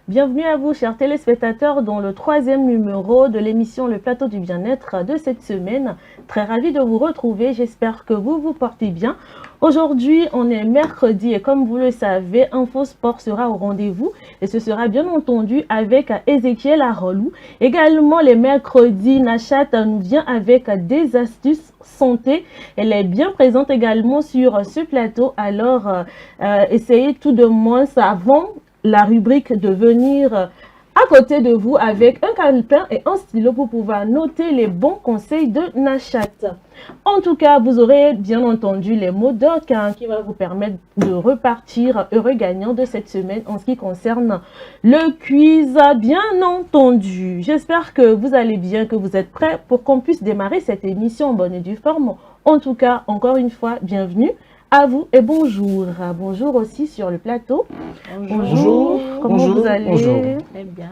Bienvenue à vous, chers téléspectateurs, dans le 3e numéro de l'émission Le Plateau du Bien-être de cette semaine. Très ravi de vous retrouver, j'espère que vous vous portez bien. Aujourd'hui, on est mercredi et comme vous le savez, Info Sport sera au rendez-vous et ce sera bien entendu avec Ézéchiel Arolou. Également, les mercredis, Nachat nous vient avec des astuces santé. Elle est bien présente également sur ce plateau, alors essayez tout de moins avant la rubrique de venir à côté de vous avec un calepin et un stylo pour pouvoir noter les bons conseils de Nachat. En tout cas, vous aurez bien entendu les mots d'ordre qui va vous permettre de repartir heureux gagnant de cette semaine en ce qui concerne le quiz, bien entendu. J'espère que vous allez bien, que vous êtes prêts pour qu'on puisse démarrer cette émission en bonne et due forme. En tout cas, encore une fois, bienvenue à vous et bonjour. Bonjour aussi sur le plateau. Bonjour. Comment vous allez? Bonjour. Très bien.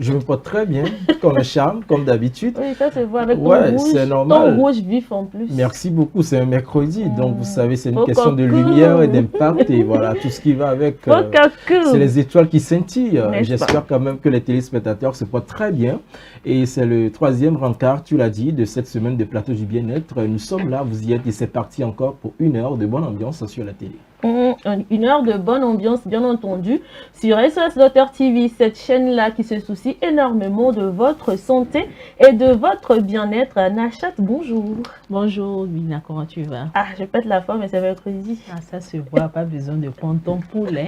Je me porte très bien, comme un charme, comme d'habitude. Oui, ça se voit avec ton Ouais, rouge. c'est normal. Ton rouge vif en plus. Merci beaucoup, c'est un mercredi, donc vous savez, c'est une Oh, question de coucou. lumière et d'impact et voilà, tout ce qui va avec. C'est les étoiles qui scintillent. J'espère quand même que les téléspectateurs se portent très bien. Et c'est le 3e rencard, tu l'as dit, de cette semaine de Plateau du Bien-être. Nous sommes là, vous y êtes et c'est parti encore pour 1 heure de bonne ambiance sur la télé. 1 heure de bonne ambiance, bien entendu, sur SOS Docteur TV, cette chaîne-là qui se soucie énormément de votre santé et de votre bien-être. Nachat, bonjour. Bonjour, Bina, comment tu vas? Ah, je pète la forme, mais c'est mercredi. Ah, ça se voit, pas besoin de prendre ton poulet.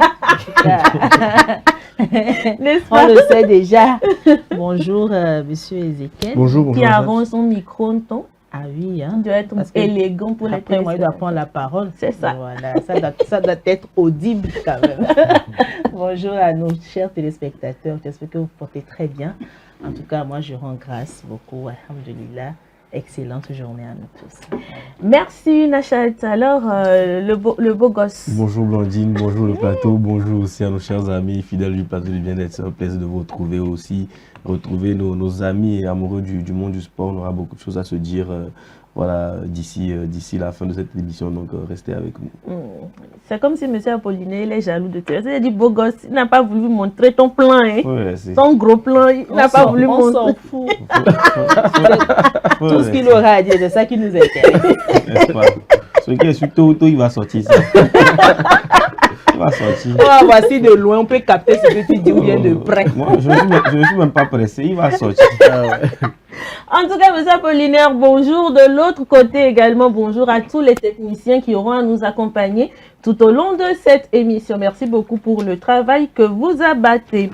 N'est-ce On pas? le sait déjà. Bonjour, monsieur Ézéchiel. Bonjour, Qui arrange son micro, ton. Ah oui, hein. Il doit être élégant pour les après, moi, il doit prendre la parole. C'est ça. Voilà, ça doit être audible quand même. Bonjour à nos chers téléspectateurs. J'espère que vous portez très bien. En tout cas, moi, je rends grâce beaucoup. Alhamdulillah. Excellente journée à nous tous. Merci, Nachat. Alors, le beau gosse. Bonjour Blandine, bonjour le plateau, bonjour aussi à nos chers amis fidèles du plateau du bien-être. C'est un plaisir de vous retrouver aussi, retrouver nos amis et amoureux du monde du sport. On aura beaucoup de choses à se dire voilà, d'ici la fin de cette émission, donc restez avec nous. C'est comme si M. Apollinaire il est jaloux de toi. Il a dit, beau gosse, il n'a pas voulu montrer ton plan, hein? Ouais, Ton gros plan, il n'a pas voulu On montrer. s'en fout. Tout ce qu'il aura à dire, c'est ça qui nous intéresse. N'est-ce pas? Ce qui est surtout, il va sortir ça. Il va sortir. Oh, voici de loin, on peut capter ce que tu dis ou bien de près. Moi, je ne suis même pas pressé, il va sortir. En tout cas, M. Apollinaire, bonjour. De l'autre côté également, bonjour à tous les techniciens qui auront à nous accompagner tout au long de cette émission. Merci beaucoup pour le travail que vous abattez.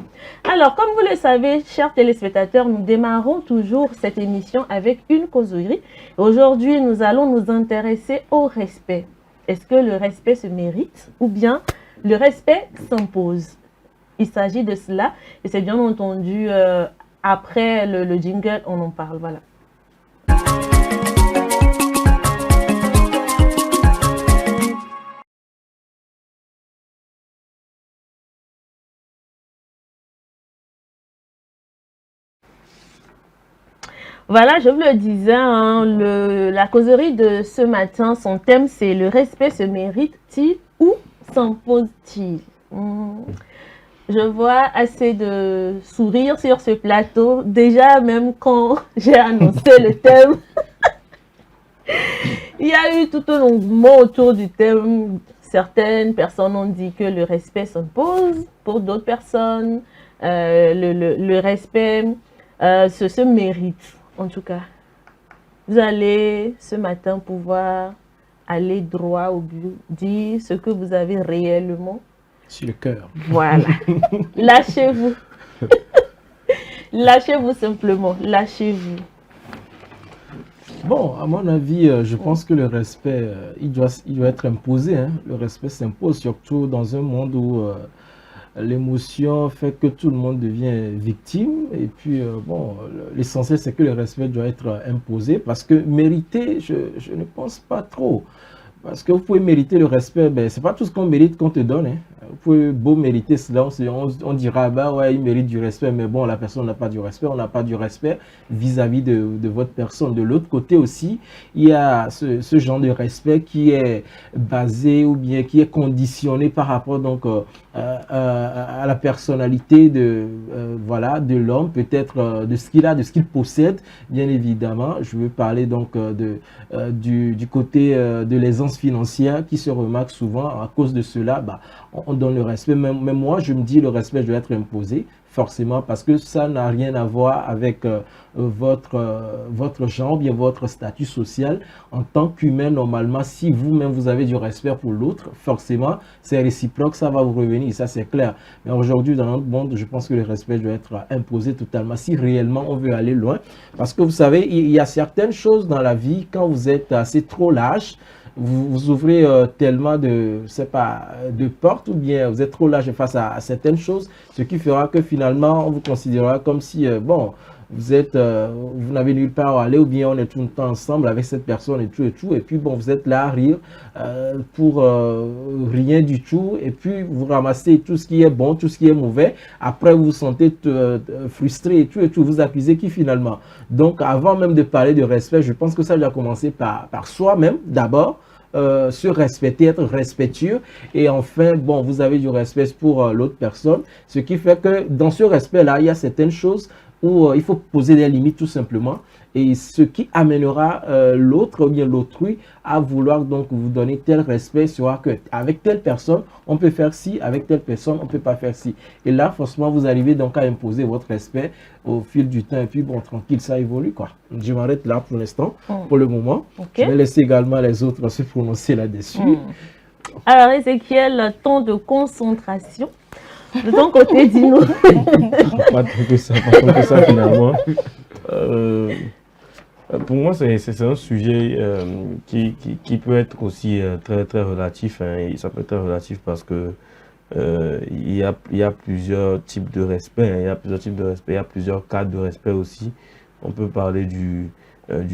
Alors, comme vous le savez, chers téléspectateurs, nous démarrons toujours cette émission avec une causerie. Aujourd'hui, nous allons nous intéresser au respect. Est-ce que le respect se mérite ou bien le respect s'impose? Il s'agit de cela et c'est bien entendu après le jingle, on en parle. Voilà. Voilà, je vous le disais, hein, la causerie de ce matin, son thème c'est le respect se mérite-t-il ou s'impose-t-il? Je vois assez de sourires sur ce plateau. Déjà, même quand j'ai annoncé le thème, il y a eu tout un engouement autour du thème. Certaines personnes ont dit que le respect s'impose. Pour d'autres personnes, le respect se mérite. En tout cas, vous allez ce matin pouvoir aller droit au but, dire ce que vous avez réellement sur le cœur. Voilà. Lâchez-vous. Lâchez-vous simplement. Lâchez-vous. Bon, à mon avis, je pense que le respect, il doit être imposé. Hein. Le respect s'impose, surtout dans un monde où l'émotion fait que tout le monde devient victime. Et puis, bon, l'essentiel, c'est que le respect doit être imposé parce que mériter, je ne pense pas trop. Parce que vous pouvez mériter le respect, ben, c'est pas tout ce qu'on mérite qu'on te donne. Hein. Vous pouvez beau mériter cela, on dira, bah ouais, il mérite du respect, mais bon, la personne n'a pas du respect, on n'a pas du respect vis-à-vis de votre personne. De l'autre côté aussi, il y a ce genre de respect qui est basé ou bien qui est conditionné par rapport donc à la personnalité voilà, de l'homme, peut-être de ce qu'il a, de ce qu'il possède, bien évidemment. Je veux parler donc du côté de l'aisance financière qui se remarque souvent. À cause de cela, bah, on donne le respect. Même moi, je me dis le respect doit être imposé, forcément, parce que ça n'a rien à voir avec votre genre, bien votre statut social. En tant qu'humain, normalement, si vous-même vous avez du respect pour l'autre, forcément, c'est réciproque, ça va vous revenir, ça c'est clair. Mais aujourd'hui, dans notre monde, je pense que le respect doit être imposé totalement, si réellement on veut aller loin. Parce que vous savez, il y a certaines choses dans la vie, quand vous êtes assez trop lâche, vous ouvrez tellement de portes ou bien vous êtes trop large face à certaines choses, ce qui fera que finalement on vous considérera comme si, bon, vous n'avez nulle part à aller ou bien on est tout le temps ensemble avec cette personne et tout, et puis bon, vous êtes là à rire pour rien du tout, et puis vous ramassez tout ce qui est bon, tout ce qui est mauvais, après vous vous sentez frustré et tout, vous accusez qui finalement. Donc avant même de parler de respect, je pense que ça doit commencer par soi-même d'abord. Se respecter, être respectueux, et enfin, bon, vous avez du respect pour l'autre personne, ce qui fait que dans ce respect-là, il y a certaines choses où il faut poser des limites tout simplement, et ce qui amènera l'autre ou bien l'autrui à vouloir donc vous donner tel respect sera que avec telle personne on peut faire ci, avec telle personne on peut pas faire ci, et là forcément vous arrivez donc à imposer votre respect au fil du temps, et puis bon, tranquille, ça évolue quoi. Je m'arrête là pour l'instant, pour le moment. Je vais laisser également les autres se prononcer là-dessus. Alors Ezekiel, temps de concentration. De ton côté, dis-nous. Pas tant que ça finalement. Pour moi, c'est un sujet qui peut être aussi très, très relatif. Hein, et ça peut être très relatif parce que il y a plusieurs types de respect. Hein, il y a plusieurs types de respect. Il y a plusieurs cadres de respect aussi. On peut parler du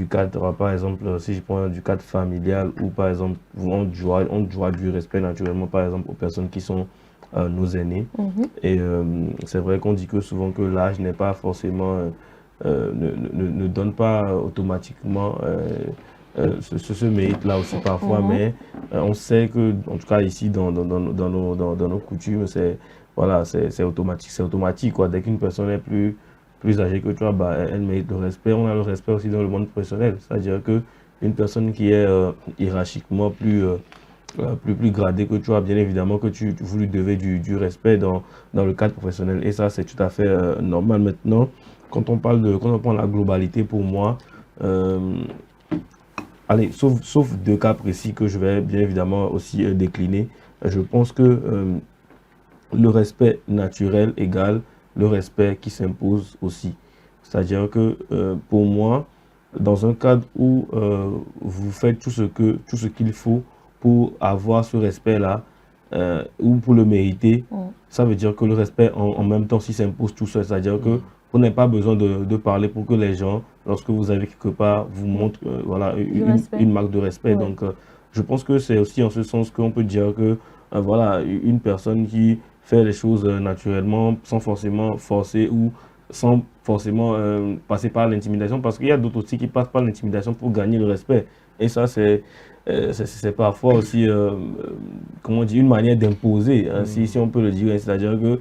cadre, par exemple, si je prends du cadre familial, ou par exemple, on doit du respect naturellement, par exemple, aux personnes qui sont nos aînés. Et c'est vrai qu'on dit que souvent que l'âge n'est pas forcément, ne donne pas automatiquement ce mérite-là aussi parfois, mais on sait que, en tout cas ici dans nos coutumes, c'est automatique quoi. Dès qu'une personne est plus âgée que toi, bah, elle mérite le respect. On a le respect aussi dans le monde professionnel, c'est-à-dire que une personne qui est hiérarchiquement plus gradé que toi, bien évidemment que vous lui devez du respect dans le cadre professionnel, et ça c'est tout à fait normal. Maintenant, quand on prend la globalité, pour moi, allez, sauf deux cas précis que je vais bien évidemment aussi décliner, je pense que le respect naturel égale le respect qui s'impose aussi. C'est-à-dire que pour moi, dans un cadre où vous faites tout ce qu'il faut pour avoir ce respect-là, ou pour le mériter, ça veut dire que le respect en même temps s'il s'impose tout seul. C'est-à-dire que vous n'avez pas besoin de parler pour que les gens, lorsque vous avez quelque part, vous montrent voilà, une marque de respect. Donc je pense que c'est aussi en ce sens qu'on peut dire que voilà, une personne qui fait les choses naturellement, sans forcément forcer ou sans forcément passer par l'intimidation, parce qu'il y a d'autres aussi qui passent par l'intimidation pour gagner le respect. Et ça, c'est parfois aussi, comment dire, une manière d'imposer, hein, si on peut le dire. C'est-à-dire que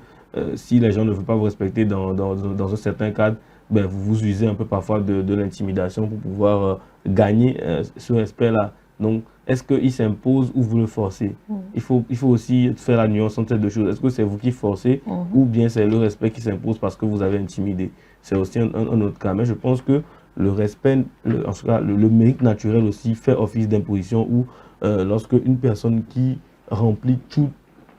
si les gens ne veulent pas vous respecter dans un certain cadre, ben, vous vous usez un peu parfois de l'intimidation pour pouvoir gagner ce respect-là. Donc, est-ce qu'il s'impose ou vous le forcez? Il faut aussi faire la nuance entre ces deux choses. Est-ce que c'est vous qui forcez ou bien c'est le respect qui s'impose parce que vous avez intimidé? C'est aussi un autre cas. Mais je pense que le respect, en tout cas le mérite naturel aussi fait office d'imposition, où lorsque une personne qui remplit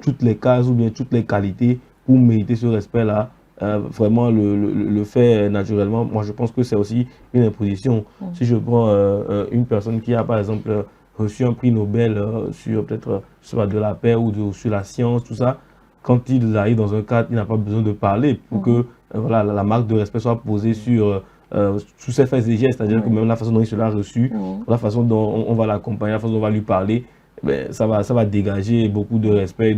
toutes les cases ou bien toutes les qualités pour mériter ce respect-là, vraiment le fait naturellement, moi je pense que c'est aussi une imposition. Si je prends une personne qui a par exemple reçu un prix Nobel sur peut-être de la paix ou sur la science, tout ça, quand il arrive dans un cadre, il n'a pas besoin de parler pour que voilà, la marque de respect soit posée sur ses faits et gestes, c'est-à-dire que même la façon dont il se l'a reçu, la façon dont on va l'accompagner, la façon dont on va lui parler, ben, ça va dégager beaucoup de respect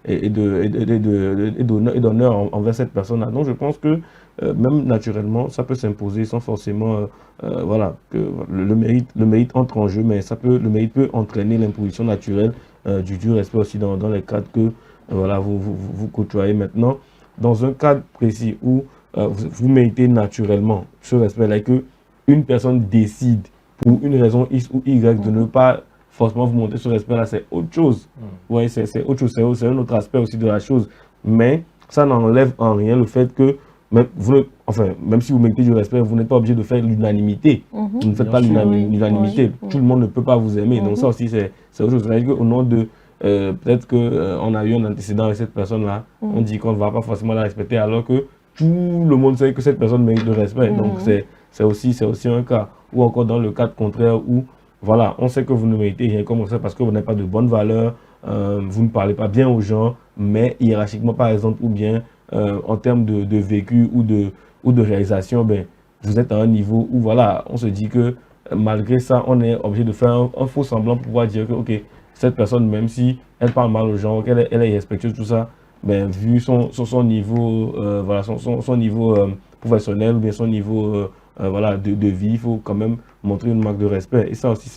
et d'honneur envers cette personne-là. Donc je pense que même naturellement, ça peut s'imposer sans forcément, voilà, que le mérite entre en jeu, mais le mérite peut entraîner l'imposition naturelle du respect aussi dans les cadres que voilà, vous côtoyez maintenant. Dans un cadre précis où vous méritez naturellement ce respect-là et que une personne décide pour une raison X ou Y de ne pas forcément vous montrer ce respect-là, c'est autre chose. Oui, c'est autre chose, c'est un autre aspect aussi de la chose. Mais ça n'enlève en rien le fait que, même si vous méritez du respect, vous n'êtes pas obligé de faire l'unanimité. Vous ne faites pas l'unanimité. Tout le monde ne peut pas vous aimer. Donc ça aussi, c'est autre chose. C'est-à-dire qu'au nom de... peut-être qu'on a eu un antécédent avec cette personne-là, on dit qu'on ne va pas forcément la respecter, alors que tout le monde sait que cette personne mérite de respect. Donc c'est aussi un cas. Ou encore dans le cadre contraire où voilà, on sait que vous ne méritez rien comme ça parce que vous n'avez pas de bonnes valeurs, vous ne parlez pas bien aux gens, mais hiérarchiquement par exemple, ou bien en termes de vécu ou de réalisation, ben, vous êtes à un niveau où voilà, on se dit que malgré ça, on est obligé de faire un faux semblant pour pouvoir dire que ok, cette personne, même si elle parle mal aux gens, qu'elle est irrespectueuse, tout ça, ben, vu son niveau, voilà, son niveau professionnel ou bien son niveau voilà, de vie, il faut quand même montrer une marque de respect. Et ça aussi,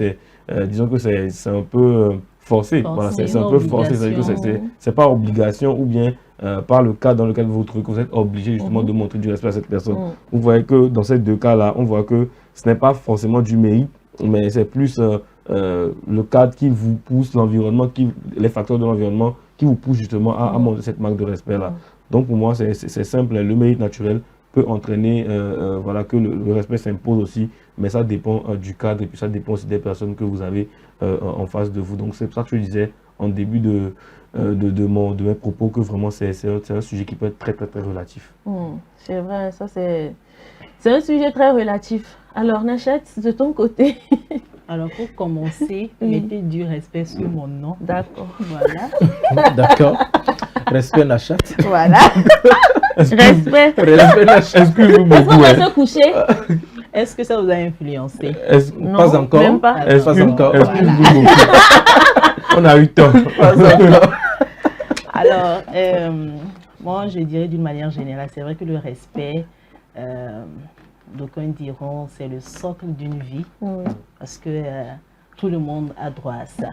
disons que c'est un peu forcé. Voilà, c'est un peu forcé. C'est pas obligation ou bien par le cas dans lequel vous vous trouvez que vous êtes obligé justement de montrer du respect à cette personne. Vous voyez que dans ces deux cas-là, on voit que ce n'est pas forcément du mérite, mais c'est plus le cadre qui vous pousse, l'environnement, les facteurs de l'environnement qui vous poussent justement à montrer cette marque de respect-là. Donc pour moi, c'est simple, le mérite naturel peut entraîner voilà, que le respect s'impose aussi, mais ça dépend du cadre et puis ça dépend aussi des personnes que vous avez en face de vous. Donc c'est pour ça que je disais en début de mes propos que vraiment c'est un sujet qui peut être très relatif. C'est vrai, ça c'est un sujet très relatif. Alors Nachat, de ton côté. Alors pour commencer, mettez du respect sur mon nom. D'accord. Voilà. D'accord. Respect Nachat. Voilà. Respect. Excuse-moi beaucoup. Est-ce qu'on va se coucher? Est-ce que ça vous a influencé? Non, pas encore. Même pas. Pas encore. Excuse-moi beaucoup. On a eu tort. Pas encore. Alors, moi je dirais d'une manière générale, c'est vrai que le respect, d'aucuns diront, c'est le socle d'une vie, parce que tout le monde a droit à ça.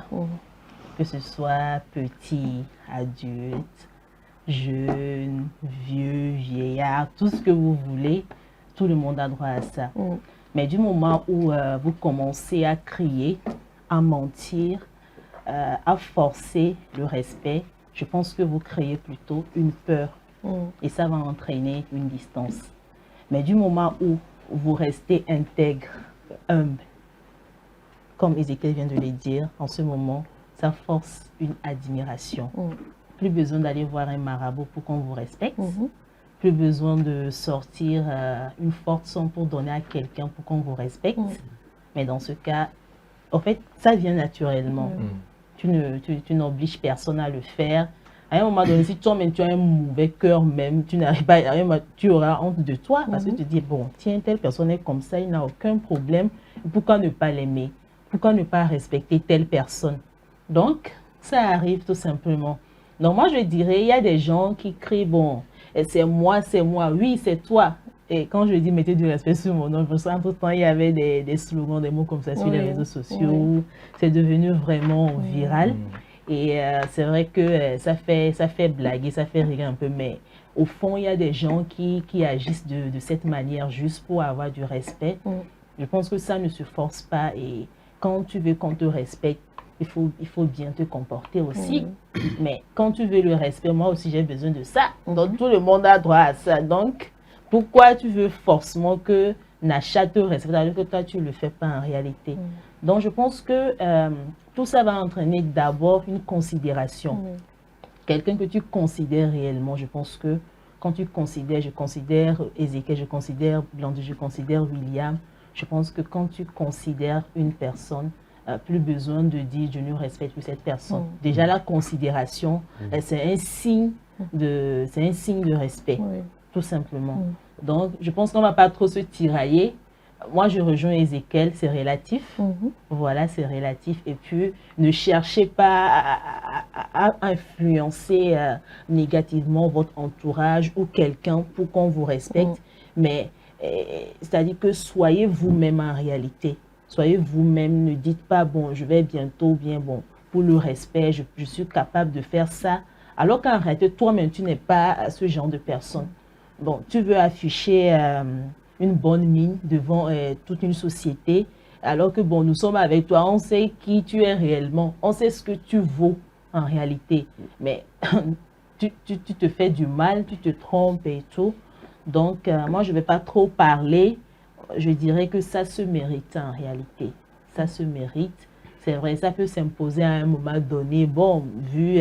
Que ce soit petit, adulte, jeune, vieux, vieillard, tout ce que vous voulez, tout le monde a droit à ça. Mais du moment où vous commencez à crier, à mentir, à forcer le respect, je pense que vous créez plutôt une peur. Et ça va entraîner une distance. Mais du moment où vous restez intègre, humble, comme Ézéchiel vient de le dire, en ce moment, ça force une admiration. Plus besoin d'aller voir un marabout pour qu'on vous respecte. Plus besoin de sortir une forte somme pour donner à quelqu'un pour qu'on vous respecte. Mais dans ce cas, en fait, ça vient naturellement. Tu n'obliges personne à le faire. À un moment donné, si toi-même tu as un mauvais cœur même, tu n'arrives pas à tu auras honte de toi parce que tu te dis, bon, tiens, telle personne est comme ça, il n'a aucun problème. Pourquoi ne pas l'aimer? Pourquoi ne pas respecter telle personne? Donc, ça arrive tout simplement. Donc, moi, je dirais, il y a des gens qui crient, bon, c'est moi, oui, c'est toi. Et quand je dis mettez du respect sur mon nom, parce qu'entre temps, il y avait des slogans, des mots comme ça sur les réseaux sociaux. C'est devenu vraiment viral. Et c'est vrai que ça fait blaguer, ça fait rire un peu, mais au fond, il y a des gens qui agissent de cette manière juste pour avoir du respect. Je pense que ça ne se force pas et quand tu veux qu'on te respecte, il faut bien te comporter aussi. Mais quand tu veux le respect, moi aussi j'ai besoin de ça. Donc tout le monde a droit à ça. Donc pourquoi tu veux forcément que Nachat te respecte alors que toi tu ne le fais pas en réalité? Donc je pense que tout ça va entraîner d'abord une considération. Quelqu'un que tu considères réellement, je pense que quand tu considères, je considère Ezekiel, je considère Blandy, je considère William, je pense que quand tu considères une personne, plus besoin de dire je ne respecte plus cette personne. Déjà la considération, c'est un signe de respect, tout simplement. Donc je pense qu'on ne va pas trop se tirailler. Moi je rejoins Ezekiel, c'est relatif. Voilà, c'est relatif. Et puis ne cherchez pas à influencer négativement votre entourage ou quelqu'un pour qu'on vous respecte. Mais c'est-à-dire que soyez vous-même en réalité. Soyez vous-même, ne dites pas, bon, je vais bientôt, bien, bon, pour le respect, je suis capable de faire ça. Alors qu'en réalité, toi-même, tu n'es pas ce genre de personne. Bon, tu veux afficher une bonne mine devant toute une société, alors que, bon, nous sommes avec toi, on sait qui tu es réellement, on sait ce que tu vaux en réalité. Mais tu te fais du mal, tu te trompes et tout. Donc, moi, je ne vais pas trop parler. Je dirais que ça se mérite en réalité. Ça se mérite. C'est vrai, ça peut s'imposer à un moment donné. Bon, vu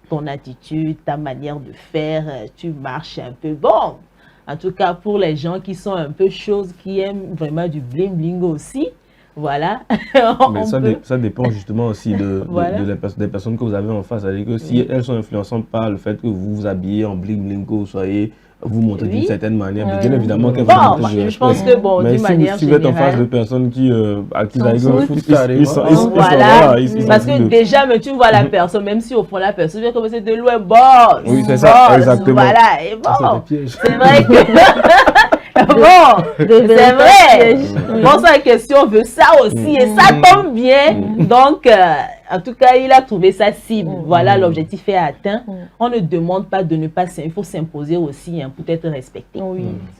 ton attitude, ta manière de faire, tu marches un peu. Bon, en tout cas, pour les gens qui sont un peu choses, qui aiment vraiment du bling-bling aussi, voilà. Mais ça dépend justement aussi des personnes que vous avez en face. C'est-à-dire que si elles sont influençantes par le fait que vous vous habillez en bling-bling, que vous soyez... vous montrez d'une certaine manière, mais bien évidemment qu'elle va je pense que bon, d'une manière si vous êtes en face de personnes qui à qui voilà, parce que déjà, mais tu vois la personne, même si au fond la personne vient commencer de loin, boss. Oui, c'est ça, exactement. Voilà, et bon, c'est vrai que... Bon, c'est vrai. Bon, sa question veut ça aussi, et ça tombe bien. Donc, en tout cas, il a trouvé sa cible. Voilà, l'objectif est atteint. On ne demande pas de ne pas s'imposer. Il faut s'imposer aussi pour être respecté.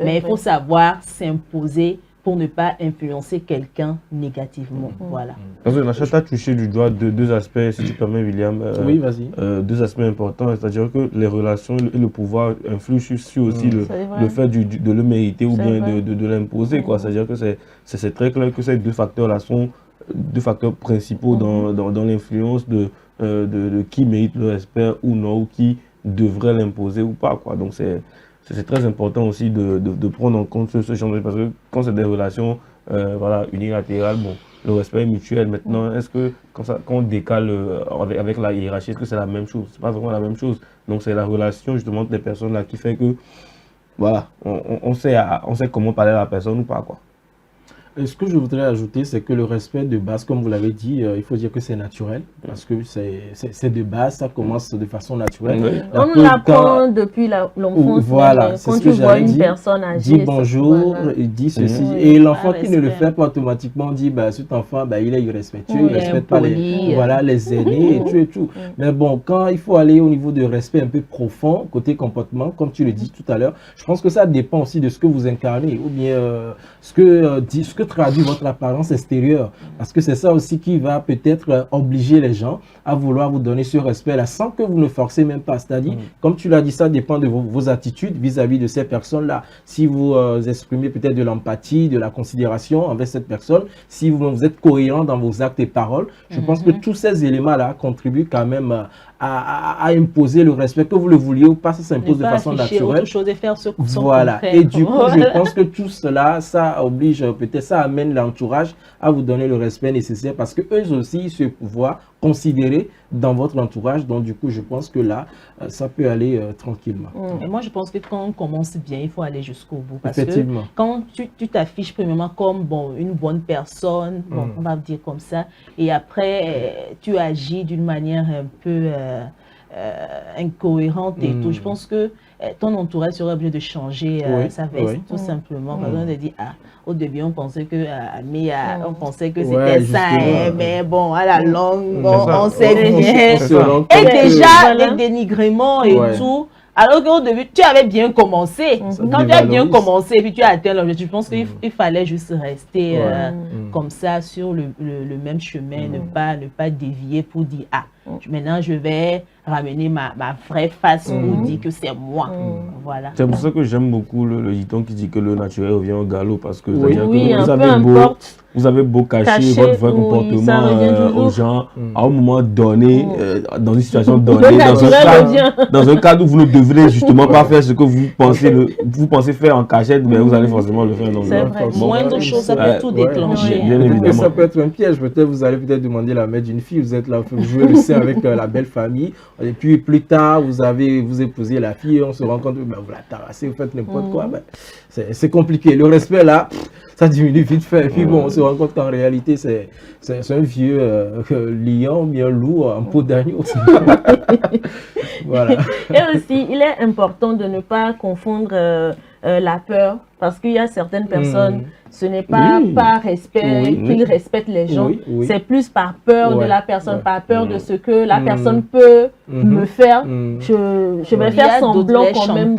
Mais il faut savoir s'imposer pour ne pas influencer quelqu'un négativement. Voilà. Parce que Nacha, tu as touché du doigt deux aspects, si tu permets, William. Oui, vas-y. Deux aspects importants, c'est-à-dire que les relations et le pouvoir influent sur aussi le fait de le mériter ou bien de l'imposer. C'est-à-dire que c'est très clair que ces deux facteurs-là sont deux facteurs principaux dans l'influence de qui mérite le respect ou non, ou qui devrait l'imposer ou pas. Donc c'est très important aussi de prendre en compte ce genre de... Parce que quand c'est des relations unilatérales, bon, le respect est mutuel. Maintenant, est-ce que quand on décale avec la hiérarchie, est-ce que c'est la même chose? C'est pas vraiment la même chose. Donc c'est la relation justement des personnes là qui fait que voilà, on sait comment parler à la personne ou pas, quoi. Et ce que je voudrais ajouter, c'est que le respect de base, comme vous l'avez dit, il faut dire que c'est naturel, parce que c'est de base, ça commence de façon naturelle. On nous l'apprend depuis l'enfance. Voilà, quand tu vois une personne âgée, dit bonjour, il dit ceci, et l'enfant qui ne le fait pas automatiquement dit, cet enfant, il est irrespectueux, il ne respecte pas les aînés et tout. Mais bon, quand il faut aller au niveau de respect un peu profond, côté comportement, comme tu le dis tout à l'heure, je pense que ça dépend aussi de ce que vous incarnez, ou bien ce que traduit votre apparence extérieure, parce que c'est ça aussi qui va peut-être obliger les gens à vouloir vous donner ce respect-là sans que vous ne forcez même pas. C'est-à-dire, comme tu l'as dit, ça dépend de vos attitudes vis-à-vis de ces personnes-là. Si vous exprimez peut-être de l'empathie, de la considération envers cette personne, si vous êtes cohérent dans vos actes et paroles, je pense que tous ces éléments-là contribuent quand même à imposer le respect, que vous le vouliez ou pas, ça s'impose de façon naturelle. Autre chose et faire ce voilà. Et du coup, je pense que tout cela, ça oblige, peut-être ça amène l'entourage à vous donner le respect nécessaire, parce que eux aussi se voient considérés dans votre entourage. Donc du coup, je pense que là, ça peut aller tranquillement. Et moi, je pense que quand on commence bien, il faut aller jusqu'au bout. Parce que quand tu t'affiches premièrement comme une bonne personne, on va dire comme ça, et après, tu agis d'une manière un peu incohérente et tout. Je pense que ton entourage serait obligé de changer sa veste, tout simplement. Par exemple, on dit, au début, on pensait que on pensait que c'était ça, mais bon, à la longue, on sait bien. Et déjà, les dénigrements et tout. Alors qu'au début, tu avais bien commencé. Quand tu as bien commencé et puis tu as atteint l'objectif, je pense qu'il fallait juste rester comme ça sur le même chemin, ne pas dévier pour dire, Maintenant, je vais ramener ma vraie face pour dire que c'est moi. Voilà. C'est pour ça que j'aime beaucoup le dicton qui dit que le naturel revient au galop, parce que, vous avez beau cacher votre vrai comportement aux gens, à un moment donné, dans une situation donnée, dans un cadre où vous ne devrez justement pas faire ce que vous pensez faire en cachette, mais vous allez forcément le faire dans le monde. Moindre chose, ça peut tout déclencher. Bien évidemment. Ça peut être un piège. Peut-être vous allez demander la main d'une fille, vous êtes là, vous jouez le sein avec la belle famille, et puis plus tard, vous épousez la fille, on se rend compte que vous la tabassez, vous faites n'importe quoi. C'est compliqué. Le respect là, ça diminue vite fait. Et puis bon, on se rend compte qu'en réalité, c'est un vieux lion, bien lourd, en peau d'agneau. Voilà. Et aussi, il est important de ne pas confondre la peur, parce qu'il y a certaines personnes, ce n'est pas par respect qu'ils respectent les gens, c'est plus par peur de la personne, par peur de ce que la personne peut me faire. Je vais faire semblant quand même.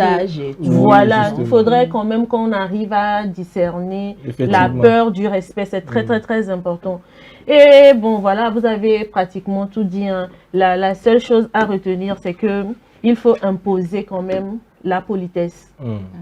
Voilà, il faudrait quand même qu'on arrive à discerner la peur du respect, c'est très très important. Et bon, voilà, vous avez pratiquement tout dit. Hein. La seule chose à retenir, c'est que il faut imposer quand même la politesse.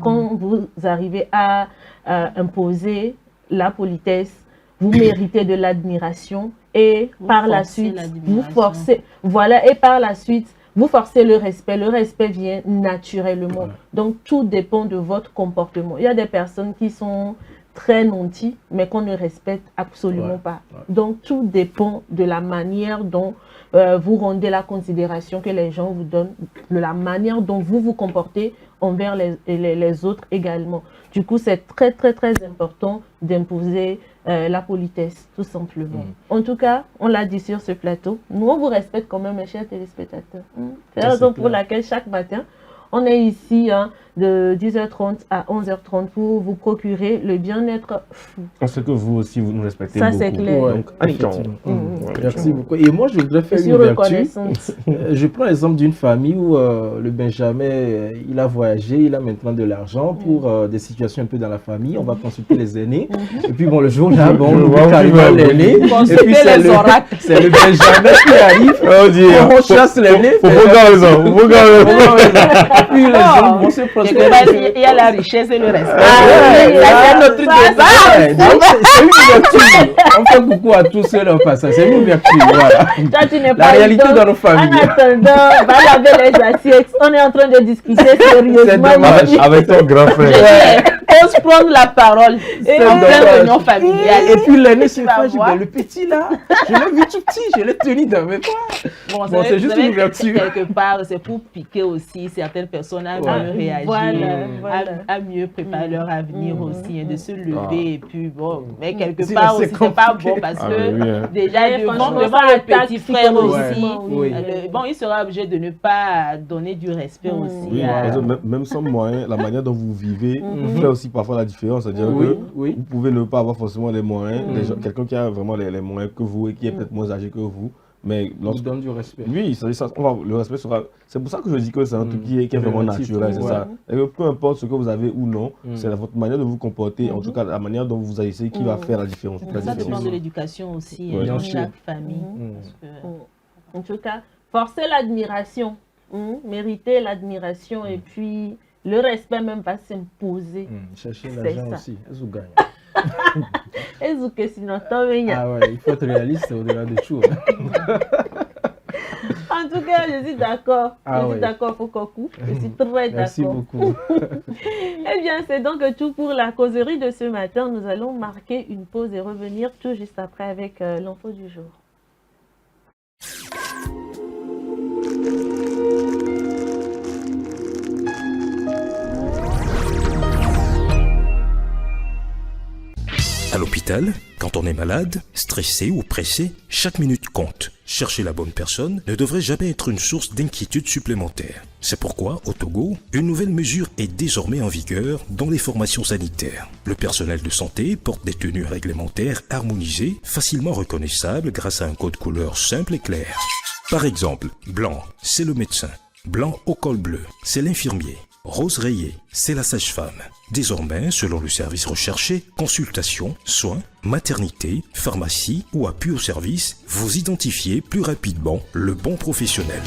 Quand vous arrivez à imposer la politesse, vous méritez de l'admiration et par la suite, vous forcez, et par la suite, vous forcez le respect. Le respect vient naturellement. Donc, tout dépend de votre comportement. Il y a des personnes qui sont très nantis, mais qu'on ne respecte absolument pas. Donc, tout dépend de la manière dont vous rendez la considération que les gens vous donnent, de la manière dont vous vous comportez envers les autres également. Du coup, c'est très important d'imposer la politesse, tout simplement. En tout cas, on l'a dit sur ce plateau, nous on vous respecte quand même, mes chers téléspectateurs. C'est la raison pour laquelle chaque matin, on est ici de 10h30 à 11h30 pour vous procurer le bien-être fou. On sait que vous aussi, vous nous respectez beaucoup. Ça, c'est clair. Merci beaucoup. Et moi, je voudrais faire une ouverture. Je prends l'exemple d'une famille où le Benjamin, il a voyagé, il a maintenant de l'argent pour des situations un peu dans la famille. On va consulter les aînés. Et puis, bon, le jour là, on oublie carrément l'aîné. Et puis, c'est le Benjamin qui arrive. On chasse l'aîné. Puis les gens vont se prospérer. Il y a la richesse et le respect. C'est notre débat. C'est une ouverture. On fait beaucoup à tous ceux en passant. C'est une ouverture. Voilà. La réalité dans nos familles. En attendant, va laver les assiettes. On est en train de discuter sérieusement. Avec ton grand frère. Ose prendre la parole. C'est une réunion familiale. Et puis l'aîné se fait, le petit là, je l'ai vu tout petit, je l'ai tenu dans mes bras. Bon, c'est juste une ouverture. Quelque part, c'est pour piquer aussi certaines personnes à mieux réagir, à mieux préparer leur avenir aussi, de se lever. Et puis bon, mais quelque part aussi, c'est pas bon parce que déjà devant le petit frère aussi, bon, il sera obligé de ne pas donner du respect aussi. Même sans moyens, la manière dont vous vivez fait aussi parfois la différence. C'est-à-dire que vous pouvez ne pas avoir forcément les moyens, quelqu'un qui a vraiment les moyens que vous et qui est peut-être moins âgé que vous. Mais lorsqu'on donne du respect. Oui, le respect sera. C'est pour ça que je dis que c'est un truc qui est vraiment naturel, c'est ça. Et peu importe ce que vous avez ou non, c'est votre manière de vous comporter, en tout cas la manière dont vous agissez qui va faire la différence. Ça dépend de l'éducation aussi dans chaque famille. En tout cas, forcer l'admiration, mériter l'admiration et puis le respect même va s'imposer. Chercher l'argent aussi, vous gagnez. Ah ouais, il faut être réaliste au-delà de tout. En tout cas, je suis d'accord. Je suis d'accord, Fokoku. Je suis très d'accord. Merci beaucoup. Eh bien, c'est donc tout pour la causerie de ce matin. Nous allons marquer une pause et revenir tout juste après avec l'info du jour. À l'hôpital, quand on est malade, stressé ou pressé, chaque minute compte. Chercher la bonne personne ne devrait jamais être une source d'inquiétude supplémentaire. C'est pourquoi, au Togo, une nouvelle mesure est désormais en vigueur dans les formations sanitaires. Le personnel de santé porte des tenues réglementaires harmonisées, facilement reconnaissables grâce à un code couleur simple et clair. Par exemple, blanc, c'est le médecin. Blanc au col bleu, c'est l'infirmier. Rose Rayé, c'est la sage-femme. Désormais, selon le service recherché, consultation, soins, maternité, pharmacie ou appui au service, vous identifiez plus rapidement le bon professionnel.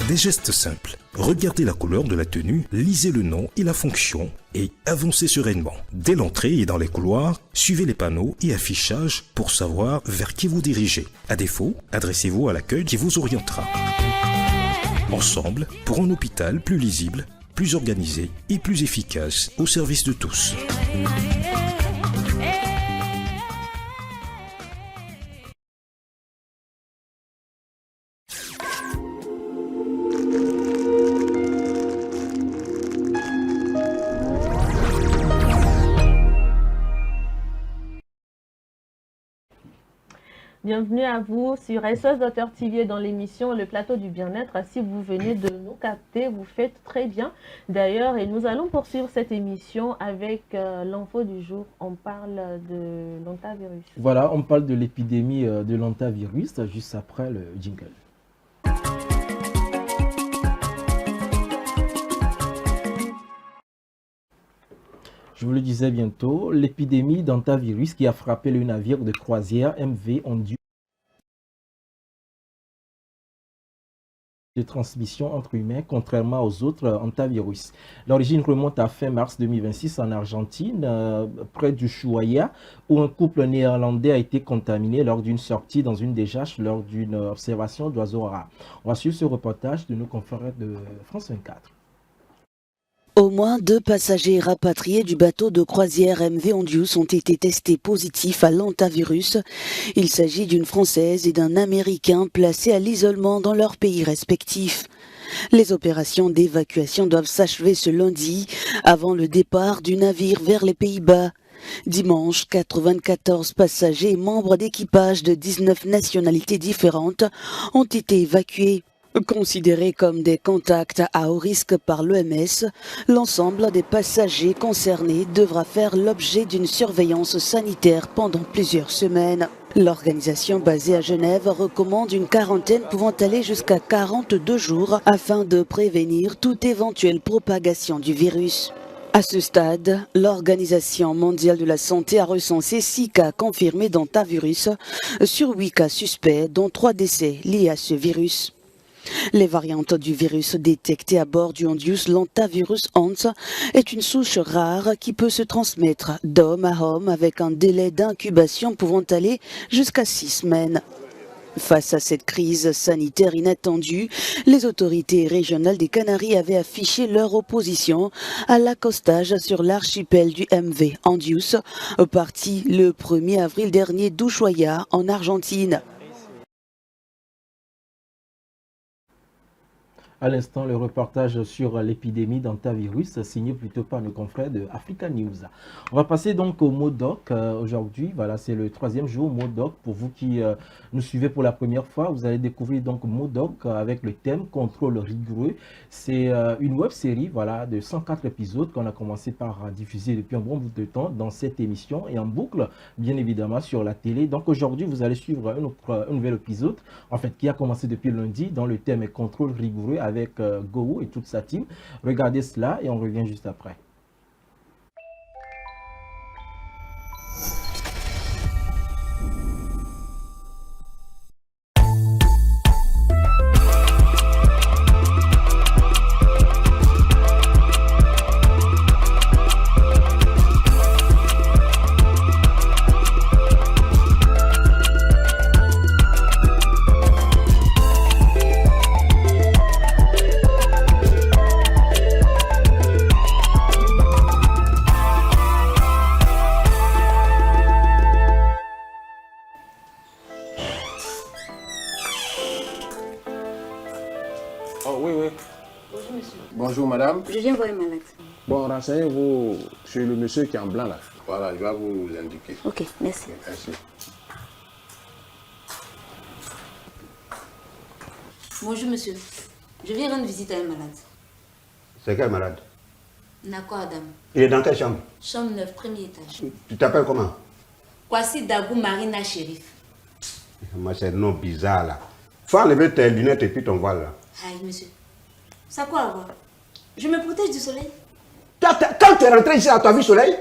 Des gestes simples. Regardez la couleur de la tenue, lisez le nom et la fonction et avancez sereinement. Dès l'entrée et dans les couloirs, suivez les panneaux et affichages pour savoir vers qui vous dirigez. À défaut, adressez-vous à l'accueil qui vous orientera. Ensemble, pour un hôpital plus lisible, plus organisé et plus efficace au service de tous. Bienvenue à vous sur SOS Docteur TV dans l'émission Le Plateau du Bien-être. Si vous venez de nous capter, vous faites très bien. D'ailleurs, et nous allons poursuivre cette émission avec l'info du jour. On parle de l'hantavirus. Voilà, on parle de l'épidémie de l'hantavirus juste après le jingle. Je vous le disais bientôt, l'épidémie d'hantavirus qui a frappé le navire de croisière MV Ondius de transmission entre humains, contrairement aux autres hantavirus. L'origine remonte à fin mars 2026 en Argentine, près du Ushuaia, où un couple néerlandais a été contaminé lors d'une sortie dans une décharge lors d'une observation d'oiseaux rares. On va suivre ce reportage de nos confrères de France 24. Au moins 2 passagers rapatriés du bateau de croisière MV Ondius ont été testés positifs à l'hantavirus. Il s'agit d'une Française et d'un Américain placés à l'isolement dans leurs pays respectifs. Les opérations d'évacuation doivent s'achever ce lundi, avant le départ du navire vers les Pays-Bas. Dimanche, 94 passagers et membres d'équipage de 19 nationalités différentes ont été évacués. Considérés comme des contacts à haut risque par l'OMS, l'ensemble des passagers concernés devra faire l'objet d'une surveillance sanitaire pendant plusieurs semaines. L'organisation basée à Genève recommande une quarantaine pouvant aller jusqu'à 42 jours afin de prévenir toute éventuelle propagation du virus. À ce stade, l'Organisation mondiale de la santé a recensé 6 cas confirmés d'hantavirus sur 8 cas suspects, dont 3 décès liés à ce virus. Les variantes du virus détectées à bord du Ondius, l'hantavirus Hans, est une souche rare qui peut se transmettre d'homme à homme avec un délai d'incubation pouvant aller jusqu'à 6 semaines. Face à cette crise sanitaire inattendue, les autorités régionales des Canaries avaient affiché leur opposition à l'accostage sur l'archipel du MV Ondius, parti le 1er avril dernier d'Ushuaia en Argentine. À l'instant, le reportage sur l'épidémie d'hantavirus, signé plutôt par nos confrères de Africa News. On va passer donc au MODOC aujourd'hui. Voilà, c'est le 3e jour MODOC. Pour vous qui nous suivez pour la première fois, vous allez découvrir donc MODOC avec le thème Contrôle rigoureux. C'est une web série voilà, de 104 épisodes qu'on a commencé par diffuser depuis un bon bout de temps dans cette émission et en boucle, bien évidemment, sur la télé. Donc aujourd'hui, vous allez suivre un nouvel épisode, en fait, qui a commencé depuis lundi, dont le thème est Contrôle rigoureux avec Go et toute sa team. Regardez cela et on revient juste après. Je viens voir un malade. Bon, renseignez-vous sur le monsieur qui est en blanc là. Voilà, je vais vous indiquer. Ok, merci. Merci. Bonjour monsieur, je viens rendre visite à un malade. C'est quel malade? Nako Adam. Il est dans quelle chambre? Chambre 9, premier étage. Tu t'appelles comment? Kwasi Dagou Marina Shérif. Moi, c'est un nom bizarre là. Faut enlever tes lunettes et puis ton voile là. Aïe monsieur, ça quoi avoir? Je me protège du soleil. Quand tu es rentré ici, tu as vu le soleil?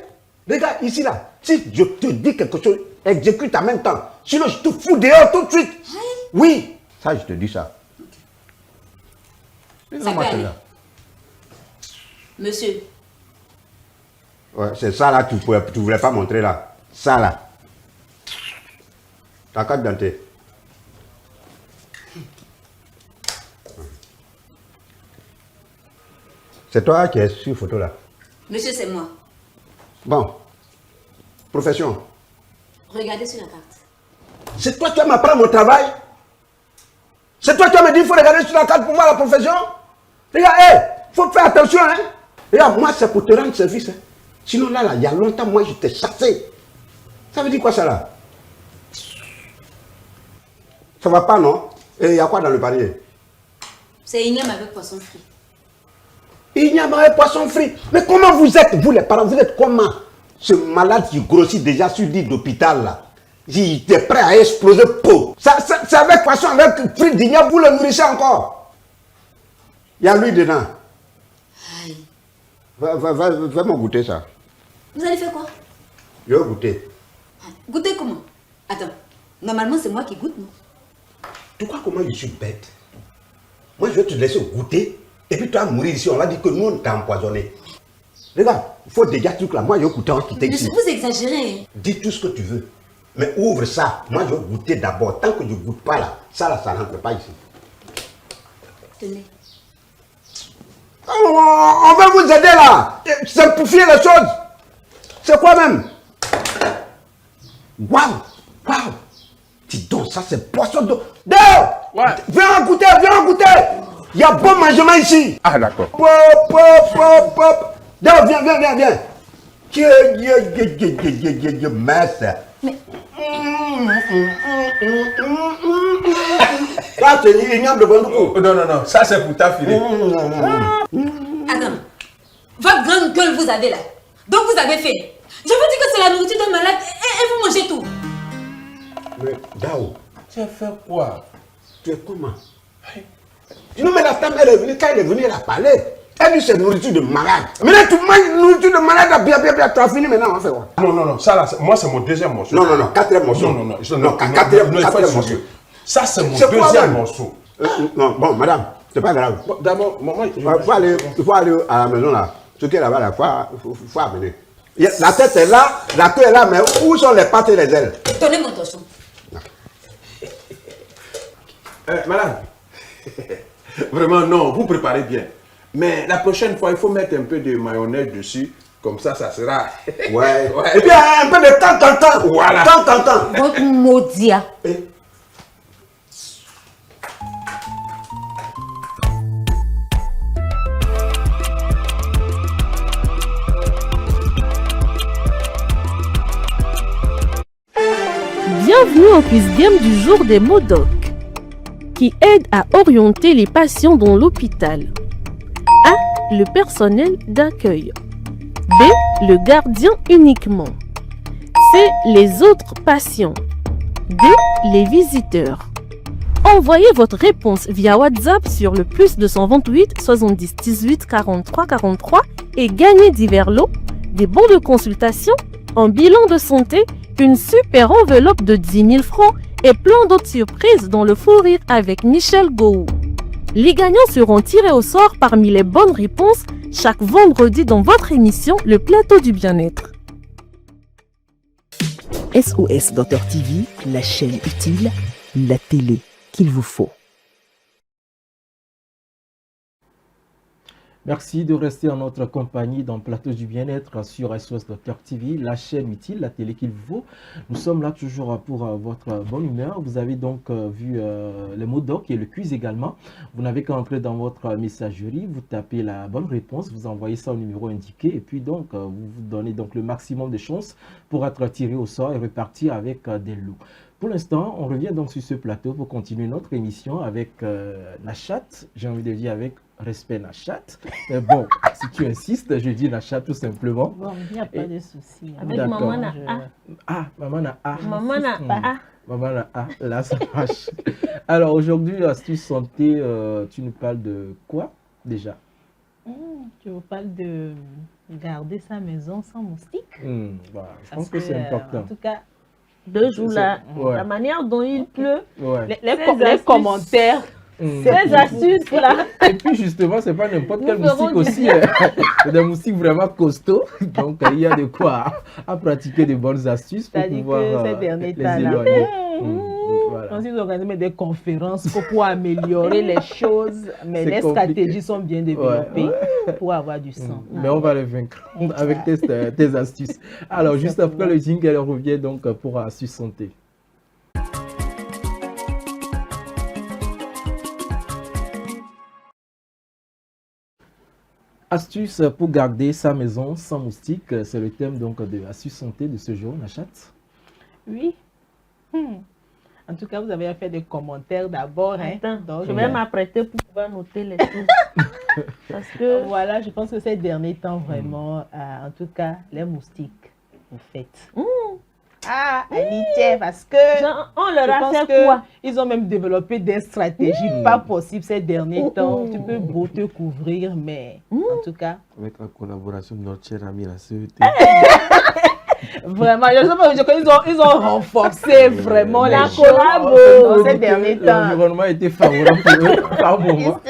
Regarde, ici, là. Si je te dis quelque chose, exécute en même temps. Sinon, je te fous dehors tout de suite. Oui. Ça, je te dis ça. Ça peut aller. Monsieur. Ouais, c'est ça là, tu voulais pas montrer là. Ça là. Ta carte d'identité. C'est toi qui es sur photo là. Monsieur, c'est moi. Bon. Profession. Regardez sur la carte. C'est toi qui vas m'apprendre mon travail. C'est toi qui vas me dire qu'il faut regarder sur la carte pour voir la profession. Regarde, il faut faire attention. Hein. Regarde, moi c'est pour te rendre service. Hein. Sinon là, il y a longtemps, moi je t'ai chassé. Ça veut dire quoi ça là? Ça va pas non? Et il y a quoi dans le panier? C'est igname avec poisson frit. Igname avec poisson frit. Mais comment vous êtes, vous les parents? Vous êtes comment? Ce malade qui grossit déjà sur l'île d'hôpital là. Il était prêt à exploser peau. C'est avec poisson, avec frites d'igname, vous le nourrissez encore. Il y a lui dedans. Aïe. Va me goûter ça. Vous allez faire quoi? Je vais goûter. Goûter comment? Attends, normalement c'est moi qui goûte, non? Tu crois comment je suis bête? Moi je vais te laisser goûter et puis tu vas mourir ici. On va dire que nous on t'a empoisonné. Regarde, il faut déjà truc là. Moi je vais goûter en quitter ici. Vous exagérez. Dis tout ce que tu veux. Mais ouvre ça. Moi je vais goûter d'abord. Tant que je ne goûte pas là, ça là, ça rentre pas ici. Tenez. On va vous aider là. Simplifier les choses. C'est quoi même? Waouh! Waouh! Dis donc, ça c'est poisson d'eau. Dehors! Ouais. Viens en goûter, viens en goûter! Il y a bon mangement ici. Ah, d'accord. Pop, pop, pop, pop. Dehors, viens, viens, viens, viens. Mince. Mais... Ça c'est l'igname de bon coup. Non, non, non, ça c'est pour ta filet. Adam, votre grande gueule vous avez là. Donc vous avez faim. Je vous dis que c'est la nourriture d'un malade et vous mangez tout. Mais Dao, Tu as fait quoi? tu es comment? Non mais la femme elle est venue, quand elle est venue elle a parlé. Elle dit c'est nourriture de malade. Maintenant tu manges nourriture de malade, bien, tu as fini maintenant, on va faire quoi? Non, non, non, ça là, moi c'est mon deuxième morceau. Non, non, non, quatrième morceau. Non, non, non, quatrième morceau. Ça c'est mon C'est quoi, deuxième man? morceau. Non, bon, madame, c'est pas grave. Bon, d'abord, maman, Il faut aller à la maison là. Ce qui est là-bas, là, faut amener. La tête est là, la queue est là, mais où sont les pattes et les ailes? Donnez mon torchon. Madame, vraiment non, vous préparez bien. Mais la prochaine fois, il faut mettre un peu de mayonnaise dessus. Comme ça, ça sera... Ouais. Et puis un peu de temps. Voilà. Temps. Votre maudia. Bienvenue au quiz game du jour des MODOC, qui aide à orienter les patients dans l'hôpital. A. Le personnel d'accueil. B. Le gardien uniquement. C. Les autres patients. D. Les visiteurs. Envoyez votre réponse via WhatsApp sur le +228 70 18 43 43 et gagnez divers lots, des bons de consultation, un bilan de santé, une super enveloppe de 10 000 francs et plein d'autres surprises dans le fou rire avec Michel Gou. Les gagnants seront tirés au sort parmi les bonnes réponses chaque vendredi dans votre émission Le Plateau du Bien-être. SOS Docteur TV, la chaîne utile, la télé qu'il vous faut. Merci de rester en notre compagnie dans le Plateau du Bien-être sur SOS Docteur TV, la chaîne utile, la télé qu'il vous faut. Nous sommes là toujours pour votre bonne humeur. Vous avez donc vu les MODOC et le quiz également. Vous n'avez qu'à entrer dans votre messagerie, vous tapez la bonne réponse, vous envoyez ça au numéro indiqué et puis donc vous vous donnez donc le maximum de chances pour être tiré au sort et repartir avec des lots. Pour l'instant, on revient donc sur ce plateau pour continuer notre émission avec Nachat, j'ai envie de dire avec respect Nachat. Mais bon, si tu insistes, je dis Nachat tout simplement. Bon, il n'y a pas de souci. Avec maman na A. Ah, maman na A. Maman na A. Maman na A, là ça marche. Alors aujourd'hui, astuce santé, tu nous parles de quoi déjà? Tu vous parles de garder sa maison sans moustiques. Voilà, je pense que c'est important. En tout cas, de jour là, la manière dont il pleut, les commentaires, ces astuces là. Et puis justement, c'est pas n'importe quel moustique aussi. C'est des moustiques vraiment costauds. Donc il y a de quoi à pratiquer de bonnes astuces pour pouvoir les éloigner. Voilà. Ils organisent des conférences pour pouvoir améliorer les choses, mais les stratégies sont bien développées pour avoir du sang. Mais on va les vaincre avec tes astuces. Alors, juste après le jingle, elle revient donc pour Astuces Santé. Astuces pour garder sa maison sans moustiques, c'est le thème donc de Astuces Santé de ce jour, Nachat. Oui. En tout cas, vous avez fait des commentaires d'abord. Donc, je vais m'apprêter pour pouvoir noter les choses. Parce que voilà, je pense que ces derniers temps, vraiment, en tout cas, les moustiques, vous faites. Parce que on leur a fait quoi? Ils ont même développé des stratégies pas possibles ces derniers temps. Tu peux beau te couvrir, mais en tout cas. Avec la collaboration de notre cher ami la CET. Vraiment, ils ont renforcé vraiment la collabo dans ces derniers temps. L'environnement était favorable pour eux par moment.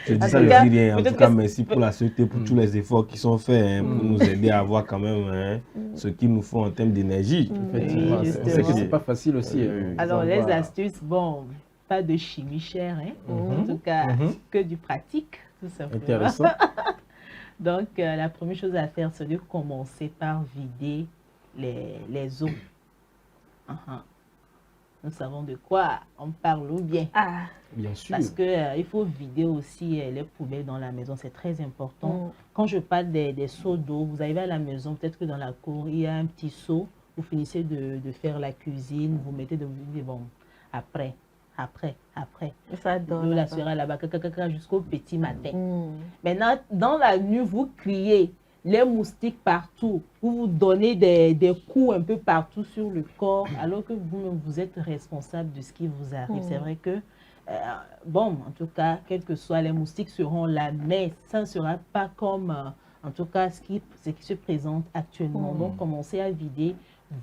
Je dis ça, je dis rien. En tout cas, merci pour la société, pour tous les efforts qui sont faits pour nous aider à avoir quand même ce qu'il nous faut en termes d'énergie. Effectivement, c'est que c'est pas facile aussi. Alors, les astuces, bon, pas de chimie chère, en tout cas, que du pratique, tout simplement. Intéressant. Donc, la première chose à faire, c'est de commencer par vider les eaux. Nous savons de quoi on parle ou bien. Bien sûr. Parce qu'il faut vider aussi les poubelles dans la maison, c'est très important. Quand je parle des seaux d'eau, vous arrivez à la maison, peut-être que dans la cour, il y a un petit seau, vous finissez de faire la cuisine, vous mettez de bon, après. L'eau la sera là-bas jusqu'au petit matin. Maintenant, dans la nuit, vous criez les moustiques partout. Vous donnez des coups un peu partout sur le corps, alors que vous-même, vous êtes responsable de ce qui vous arrive. C'est vrai que, bon, en tout cas, quels que soient les moustiques seront là, mais ça ne sera pas comme, en tout cas, ce qui se présente actuellement. Donc, commencez à vider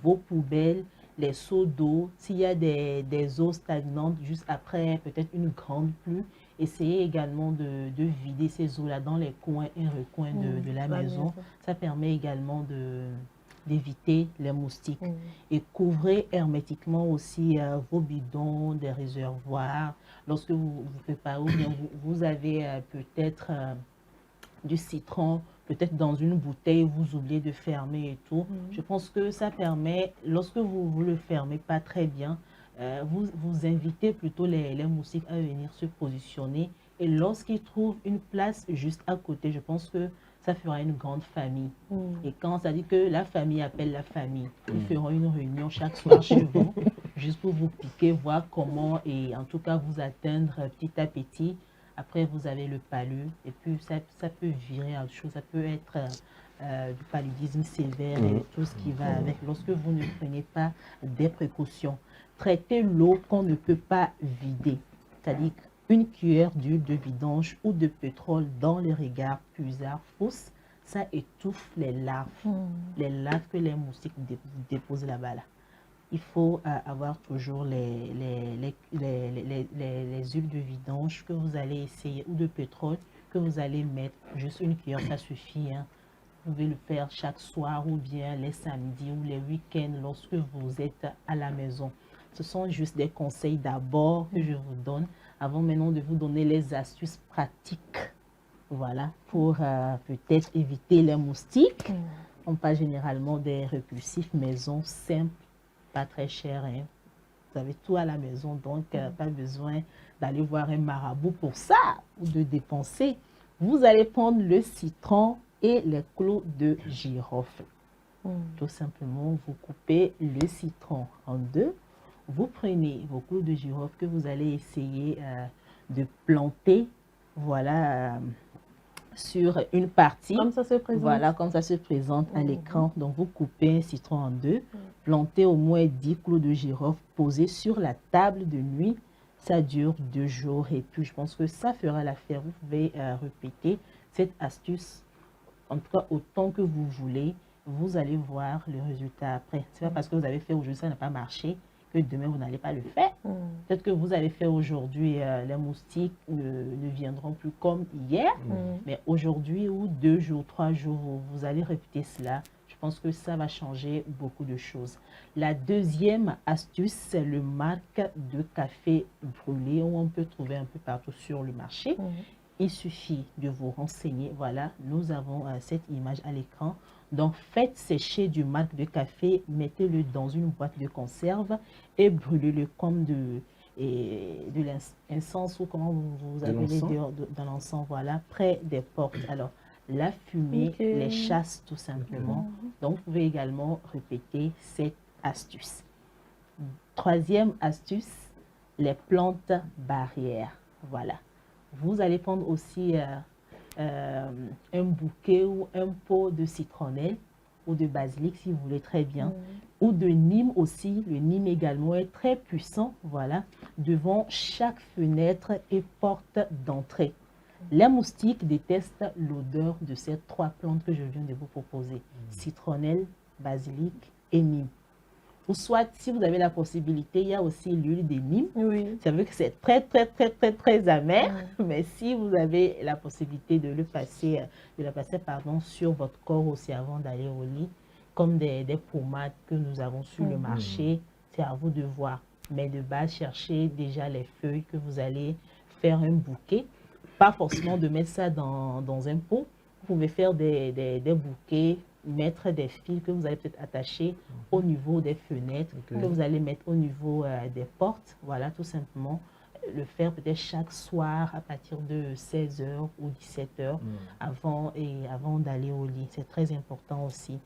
vos poubelles, les seaux d'eau, s'il y a des eaux stagnantes juste après peut-être une grande pluie, essayez également de vider ces eaux-là dans les coins et recoins de la maison. Ça permet également d'éviter les moustiques. Et couvrez hermétiquement aussi vos bidons, des réservoirs. Lorsque vous préparez, ou bien vous avez peut-être du citron, peut-être dans une bouteille, vous oubliez de fermer et tout. Je pense que ça permet, lorsque vous le fermez pas très bien, vous invitez plutôt les moustiques à venir se positionner. Et lorsqu'ils trouvent une place juste à côté, je pense que ça fera une grande famille. Et quand ça dit que la famille appelle la famille, ils feront une réunion chaque soir chez vous, juste pour vous piquer, voir comment, et en tout cas vous atteindre petit à petit. Après, vous avez le palu, et puis ça peut virer à autre chose. Ça peut être du paludisme sévère et tout ce qui va avec. Lorsque vous ne prenez pas des précautions, traitez l'eau qu'on ne peut pas vider. C'est-à-dire une cuillère d'huile de vidange ou de pétrole dans les regards puisards fausses, ça étouffe les larves. Les larves que les moustiques déposent là-bas. Il faut avoir toujours les huiles de vidange que vous allez essayer, ou de pétrole que vous allez mettre. Juste une cuillère, ça suffit. Vous pouvez le faire chaque soir ou bien les samedis ou les week-ends lorsque vous êtes à la maison. Ce sont juste des conseils d'abord que je vous donne, avant maintenant de vous donner les astuces pratiques. Voilà, pour peut-être éviter les moustiques. On parle généralement des répulsifs maison simples, pas très cher, vous avez tout à la maison, donc pas besoin d'aller voir un marabout pour ça ou de dépenser. Vous allez prendre le citron et les clous de girofle. Tout simplement, vous coupez le citron en deux, vous prenez vos clous de girofle que vous allez essayer de planter, voilà, sur une partie. Comme ça se présente. Voilà, comme ça se présente à l'écran. Donc, vous coupez un citron en deux, plantez au moins 10 clous de girofle posés sur la table de nuit. Ça dure 2 jours et puis je pense que ça fera l'affaire. Vous pouvez répéter cette astuce, en tout cas autant que vous voulez. Vous allez voir le résultat après. Ce n'est pas parce que vous avez fait aujourd'hui, ça n'a pas marché, que demain vous n'allez pas le faire. Peut-être que vous avez fait aujourd'hui, les moustiques ne viendront plus comme hier, mais aujourd'hui ou 2 jours, 3 jours, vous allez répéter cela. Je pense que ça va changer beaucoup de choses. La deuxième astuce, c'est le marc de café brûlé où on peut trouver un peu partout sur le marché. Il suffit de vous renseigner. Voilà, nous avons cette image à l'écran. Donc, faites sécher du marc de café, mettez-le dans une boîte de conserve et brûlez-le comme de l'encens ou comment vous appelez dans l'encens, voilà, près des portes. Alors, la fumée les chasse tout simplement. Donc, vous pouvez également répéter cette astuce. Troisième astuce, les plantes barrières. Voilà. Vous allez prendre aussi un bouquet ou un pot de citronnelle ou de basilic si vous voulez très bien, ou de Nîmes aussi. Le Nîmes également est très puissant, voilà, devant chaque fenêtre et porte d'entrée. Les moustiques détestent l'odeur de ces 3 plantes que je viens de vous proposer, citronnelle, basilic et Nîmes. Ou soit, si vous avez la possibilité, il y a aussi l'huile de Nîmes. Ça veut dire que c'est très, très, très, très, très amer. Mais si vous avez la possibilité de la passer sur votre corps aussi avant d'aller au lit, comme des pommades que nous avons sur le marché, c'est à vous de voir. Mais de base, cherchez déjà les feuilles que vous allez faire un bouquet. Pas forcément de mettre ça dans un pot. Vous pouvez faire des bouquets, mettre des fils que vous allez peut-être attacher au niveau des fenêtres, que vous allez mettre au niveau des portes. Voilà, tout simplement. Le faire peut-être chaque soir à partir de 16h ou 17h avant d'aller au lit. C'est très important aussi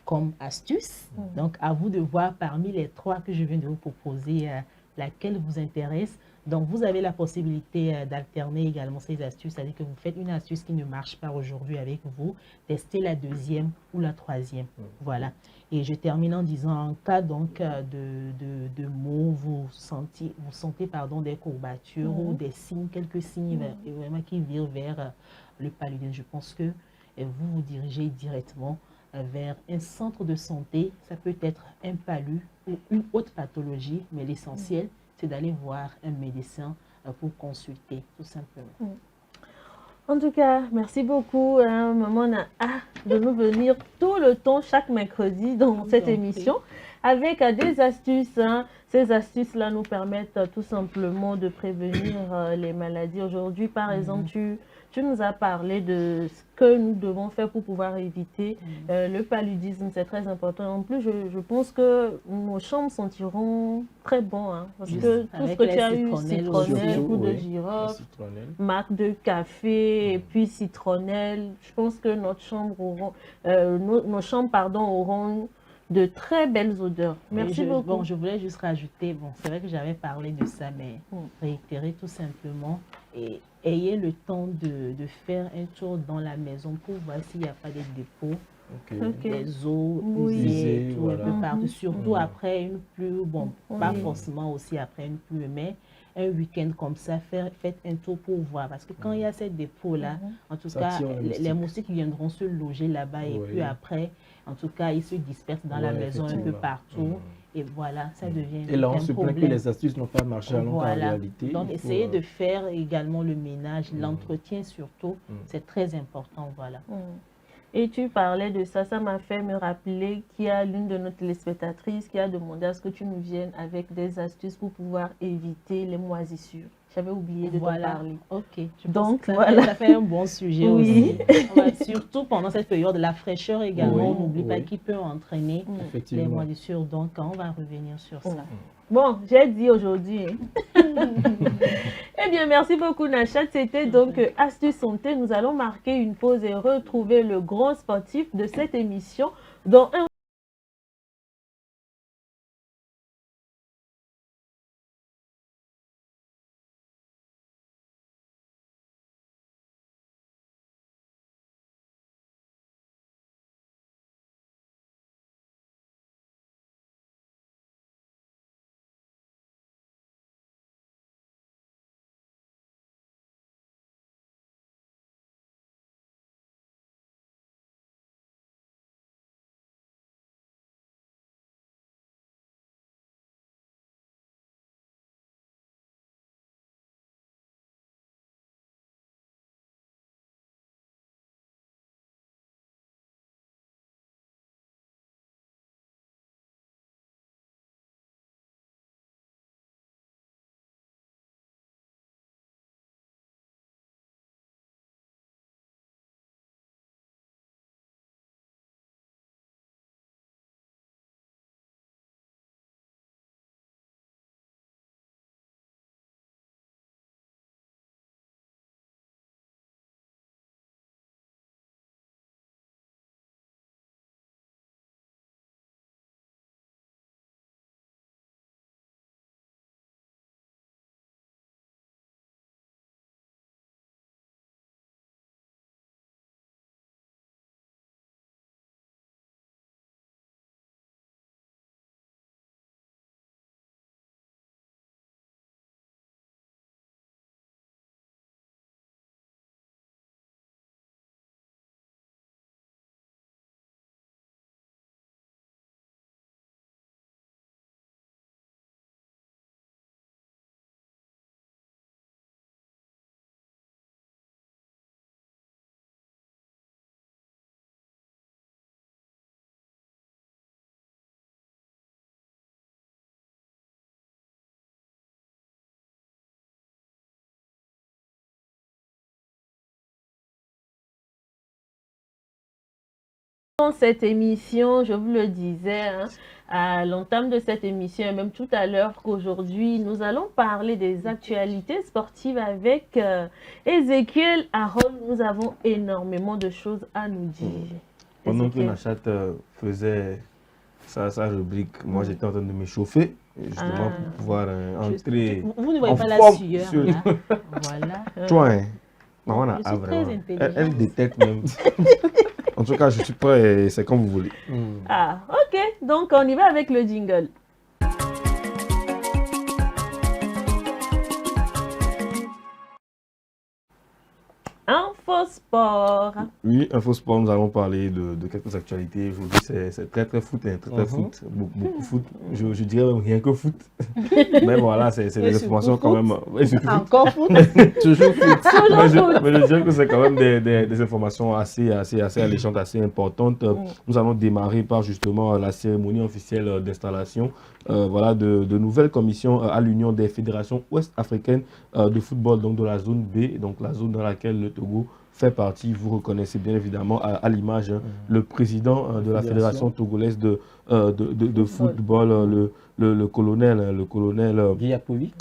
comme astuce. Donc, à vous de voir parmi les 3 que je viens de vous proposer laquelle vous intéresse. Donc, vous avez la possibilité d'alterner également ces astuces, c'est-à-dire que vous faites une astuce qui ne marche pas aujourd'hui avec vous, testez la deuxième ou la troisième. Voilà. Et je termine en disant, en cas donc de maux, vous sentez des courbatures ou des signes, quelques signes vraiment qui virent vers le paludisme. Je pense que vous vous dirigez directement vers un centre de santé. Ça peut être un palud ou une autre pathologie, mais l'essentiel, c'est d'aller voir un médecin pour consulter, tout simplement. En tout cas, merci beaucoup. Maman on a hâte de nous venir tout le temps, chaque mercredi, dans cette émission, avec des astuces. Ces astuces-là nous permettent tout simplement de prévenir les maladies. Aujourd'hui, par exemple, tu nous as parlé de ce que nous devons faire pour pouvoir éviter le paludisme. C'est très important. En plus, je pense que nos chambres sentiront très bon. Parce que tout ce que tu as eu, citronnelle, coup de girofle, marc de café, et puis citronnelle, je pense que notre chambre nos chambres auront de très belles odeurs. Merci beaucoup. Bon, je voulais juste rajouter, c'est vrai que j'avais parlé de ça, mais réitérer tout simplement. Et ayez le temps de faire un tour dans la maison pour voir s'il n'y a pas des dépôts, des eaux usées, tout un peu partout. Surtout après une pluie, pas forcément aussi après une pluie, mais un week-end comme ça, faites un tour pour voir. Parce que quand il y a ces dépôts-là, en tout cas, les moustiques viendront se loger là-bas et puis après, en tout cas, ils se dispersent dans la maison un peu partout. Et voilà, ça devient et là, on se plaint que les astuces n'ont pas marché en réalité. Donc, essayez de faire également le ménage, l'entretien surtout. C'est très important, voilà. Et tu parlais de ça, ça m'a fait me rappeler qu'il y a l'une de nos téléspectatrices qui a demandé à ce que tu nous viennes avec des astuces pour pouvoir éviter les moisissures. J'avais oublié de t'en parler. Ok. Donc, ça fait un bon sujet aussi. Surtout pendant cette période, la fraîcheur également, on n'oublie pas qu'il peut entraîner les moisissures. Donc, on va revenir sur ça. Bon, j'ai dit aujourd'hui. Eh bien, merci beaucoup, Nachat. C'était donc Astuce Santé. Nous allons marquer une pause et retrouver le grand sportif de cette émission dans un Dans cette émission, je vous le disais, à l'entame de cette émission, et même tout à l'heure qu'aujourd'hui, nous allons parler des actualités sportives avec Ezekiel Harold. Nous avons énormément de choses à nous dire. Pendant que Nachat faisait sa rubrique, moi j'étais en train de m'échauffer, justement pour pouvoir entrer. Vous ne voyez pas la sueur, là. Voilà. Toi, hein, Maman a vraiment. Elle détecte même. En tout cas, je suis prêt et c'est comme vous voulez. Ah, ok. Donc, on y va avec le jingle. Infosport. Oui, Infosport, nous allons parler de quelques actualités. Aujourd'hui, c'est très foot, hein, très foot, beaucoup foot. Je dirais même rien que foot. Mais voilà, c'est des informations quand même. Encore foot. Toujours foot. Mais je dirais que c'est quand même des informations assez alléchantes, assez importantes. Nous allons démarrer par justement la cérémonie officielle d'installation voilà, de nouvelles commissions à l'Union des fédérations ouest-africaines de football, donc de la zone B, donc la zone dans laquelle le Togo fait partie. Vous reconnaissez bien évidemment à l'image le président de la fédération togolaise de football, le colonel Guy Akpovi.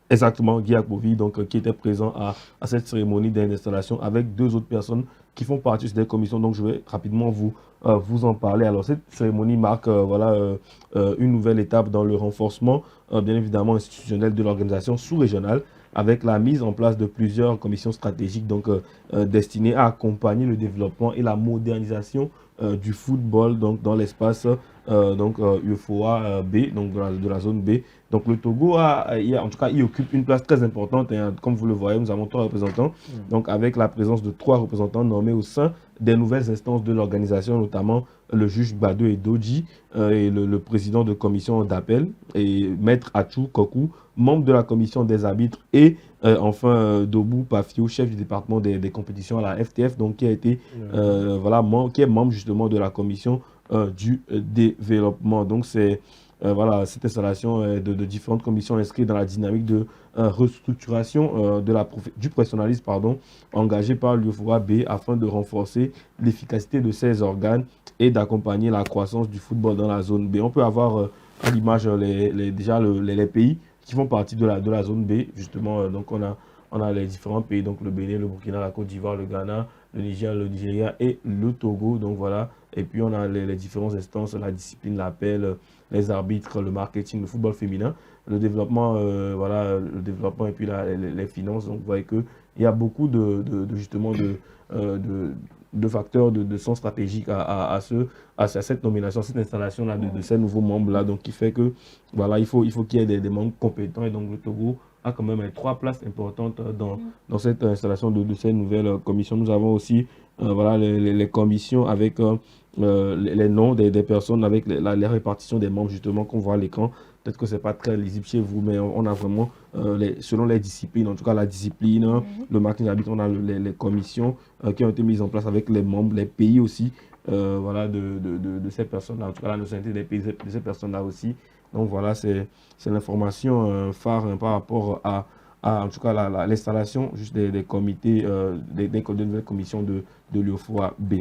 Exactement, Guy Akpovi, donc qui était présent à cette cérémonie d'installation avec deux autres personnes qui font partie de cette commission. Donc je vais rapidement vous en parler. Alors cette cérémonie marque voilà, une nouvelle étape dans le renforcement bien évidemment institutionnel de l'organisation sous-régionale, avec la mise en place de plusieurs commissions stratégiques donc, destinées à accompagner le développement et la modernisation du football donc, dans l'espace UFOA B, donc de la zone B. Donc le Togo, en tout cas, il occupe une place très importante. Et, comme vous le voyez, nous avons 3 représentants, donc avec la présence de 3 représentants nommés au sein des nouvelles instances de l'organisation, notamment le juge Badou et Doji et le président de commission d'appel et Maître Achou Kokou, membre de la commission des arbitres, et enfin Dobou Pafio, chef du département des compétitions à la FTF, donc qui a été voilà, qui est membre justement de la commission du développement. Donc c'est voilà, cette installation de différentes commissions inscrites dans la dynamique de restructuration du professionnalisme engagé par l'UFOA B afin de renforcer l'efficacité de ces organes et d'accompagner la croissance du football dans la zone B. On peut avoir à l'image les pays qui font partie de la zone B, justement. Donc on a les différents pays, donc le Bénin, le Burkina, la Côte d'Ivoire, le Ghana, le Niger, le Nigeria et le Togo. Donc voilà. Et puis on a les différentes instances, la discipline, l'appel, les arbitres, le marketing, le football féminin, le développement, voilà, le développement et puis les finances. Donc vous voyez qu'il y a beaucoup justement de facteurs de sens stratégique à cette nomination, cette installation-là de ces nouveaux membres-là. Donc qui fait que voilà, il faut qu'il y ait des membres compétents. Et donc le Togo a quand même 3 places importantes dans cette installation de ces nouvelles commissions. Nous avons aussi voilà, les commissions avec les noms des personnes, avec la répartition des membres justement qu'on voit à l'écran. Peut-être que ce n'est pas très lisible chez vous, mais on a vraiment, selon les disciplines, en tout cas la discipline, le marketing d'arbitre, on a les commissions qui ont été mises en place avec les membres, les pays aussi, voilà, de ces personnes-là, en tout cas la nationalité des pays de ces personnes-là aussi. Donc voilà, c'est l'information phare par rapport à en tout cas l'installation juste des comités, des nouvelles commissions de l'UFOA B.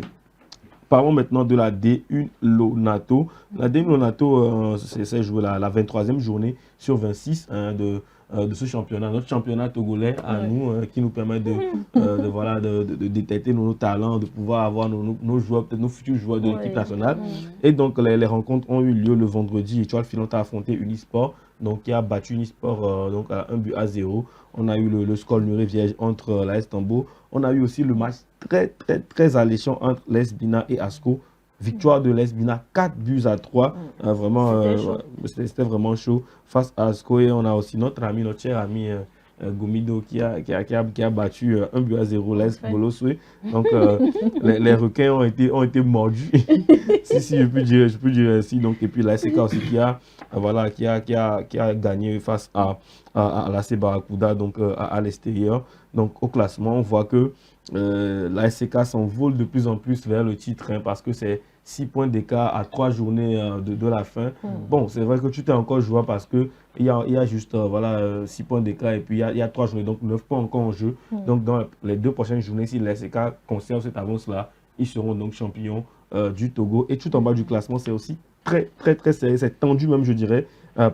Parlons maintenant de la D1 Lonato. La D1 Lonato, c'est joué la 23e journée sur 26 de ce championnat. Notre championnat togolais à nous, qui nous permet de détecter nos talents, de pouvoir avoir nos joueurs, peut-être nos futurs joueurs de l'équipe nationale. Et donc les rencontres ont eu lieu le vendredi. Étoile Filante a affronté Unisport, donc qui a battu Unisport donc à 1-0. On a eu le score nul et vierge entre l'AS Tambo. On a eu aussi le match très alléchant entre l'AS Bina et Asco. Victoire de l'AS Bina 4-3. Vraiment, c'était vraiment chaud face à Asco. Et on a aussi notre cher ami Gomido qui a battu 1-0 l'AS Boloswe. Donc les requins ont été mordus. si je peux dire ainsi. Donc, et puis l'ASK aussi qui a gagné face à l'AS Barracuda, donc à l'extérieur. Donc au classement, on voit que l'ASK s'envole de plus en plus vers le titre, parce que c'est 6 points d'écart à 3 journées de la fin. Bon, c'est vrai que tu t'es encore joué parce qu'il y a juste 6 points d'écart et puis il y a 3 journées, donc 9 points encore en jeu. Donc dans les 2 prochaines journées, si l'ASK conserve cette avance-là, ils seront donc champions du Togo. Et tout en bas du classement, c'est aussi très serré, c'est tendu même, je dirais,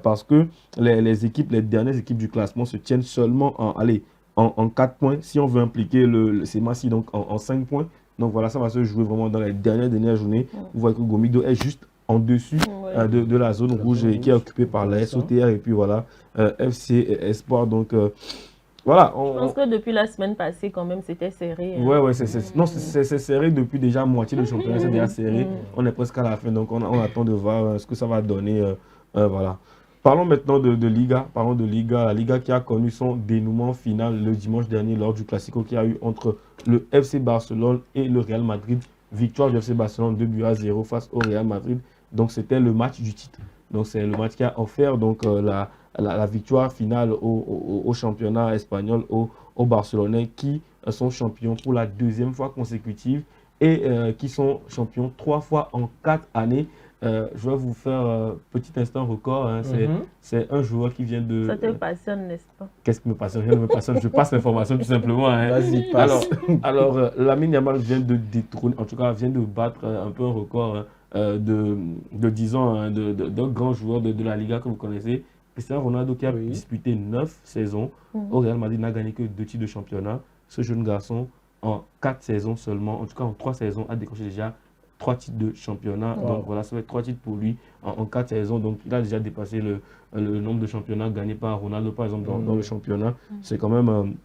parce que les dernières équipes du classement se tiennent seulement en 4 points, si on veut impliquer le Semassi, donc en 5 points. Donc voilà, ça va se jouer vraiment dans les dernières journées. Vous voyez que Gomido est juste en dessus de la zone rouge qui est occupée par la SOTR et puis voilà, FC Espoir. Donc voilà. Je pense que depuis la semaine passée, quand même, c'était serré. Ouais, c'est serré depuis déjà moitié du championnat, c'est déjà serré. On est presque à la fin, donc on attend de voir ce que ça va donner. Voilà. Parlons maintenant de Liga. Parlons de Liga. La Liga qui a connu son dénouement final le dimanche dernier lors du Classico qu'il y a eu entre le FC Barcelone et le Real Madrid. Victoire du FC Barcelone 2-0 face au Real Madrid. Donc c'était le match du titre. Donc c'est le match qui a offert donc, la victoire finale au championnat espagnol, aux Barcelonais qui sont champions pour la 2e fois consécutive et qui sont champions 3 fois en 4 années. Je vais vous faire un petit instant record. Hein. C'est un joueur qui vient de... Ça te passionne, n'est-ce pas? Qu'est-ce qui me passionne? Rien ne me passionne. Je passe l'information tout simplement. Hein. Vas-y, passe. Alors Lamine Yamal vient de détrôner, en tout cas vient de battre un peu un record de 10 ans hein, d'un grand joueur de la Liga que vous connaissez. Cristiano Ronaldo qui a disputé 9 saisons. Au Real Madrid n'a gagné que 2 titres de championnat. Ce jeune garçon, en 4 saisons seulement, en tout cas en 3 saisons, a décroché déjà 3 titres de championnat. Donc voilà, ça fait 3 titres pour lui en 4 saisons. Donc il a déjà dépassé le nombre de championnats gagnés par Ronaldo, par exemple, dans le championnat. C'est quand même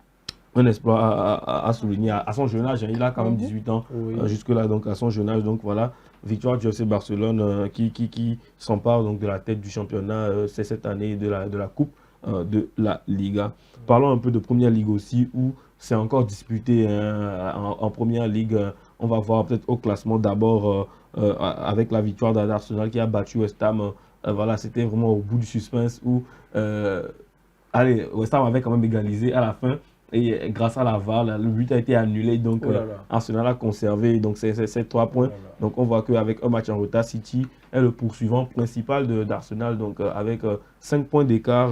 un exploit à souligner. À son jeune âge, hein, il a quand même 18 ans jusque-là, donc à son jeune âge. Donc voilà, victoire du FC Barcelone qui s'empare donc de la tête du championnat c'est cette année de la Coupe de la Liga. Parlons un peu de Première Ligue aussi, où c'est encore disputé en Première Ligue. On va voir peut-être au classement d'abord avec la victoire d'Arsenal qui a battu West Ham. Voilà, c'était vraiment au bout du suspense où West Ham avait quand même égalisé à la fin. Et grâce à la VAR, le but a été annulé. Donc Arsenal a conservé donc, ces 3 points. Donc on voit qu'avec un match en retard, City est le poursuivant principal d'Arsenal. Donc avec 5 points d'écart,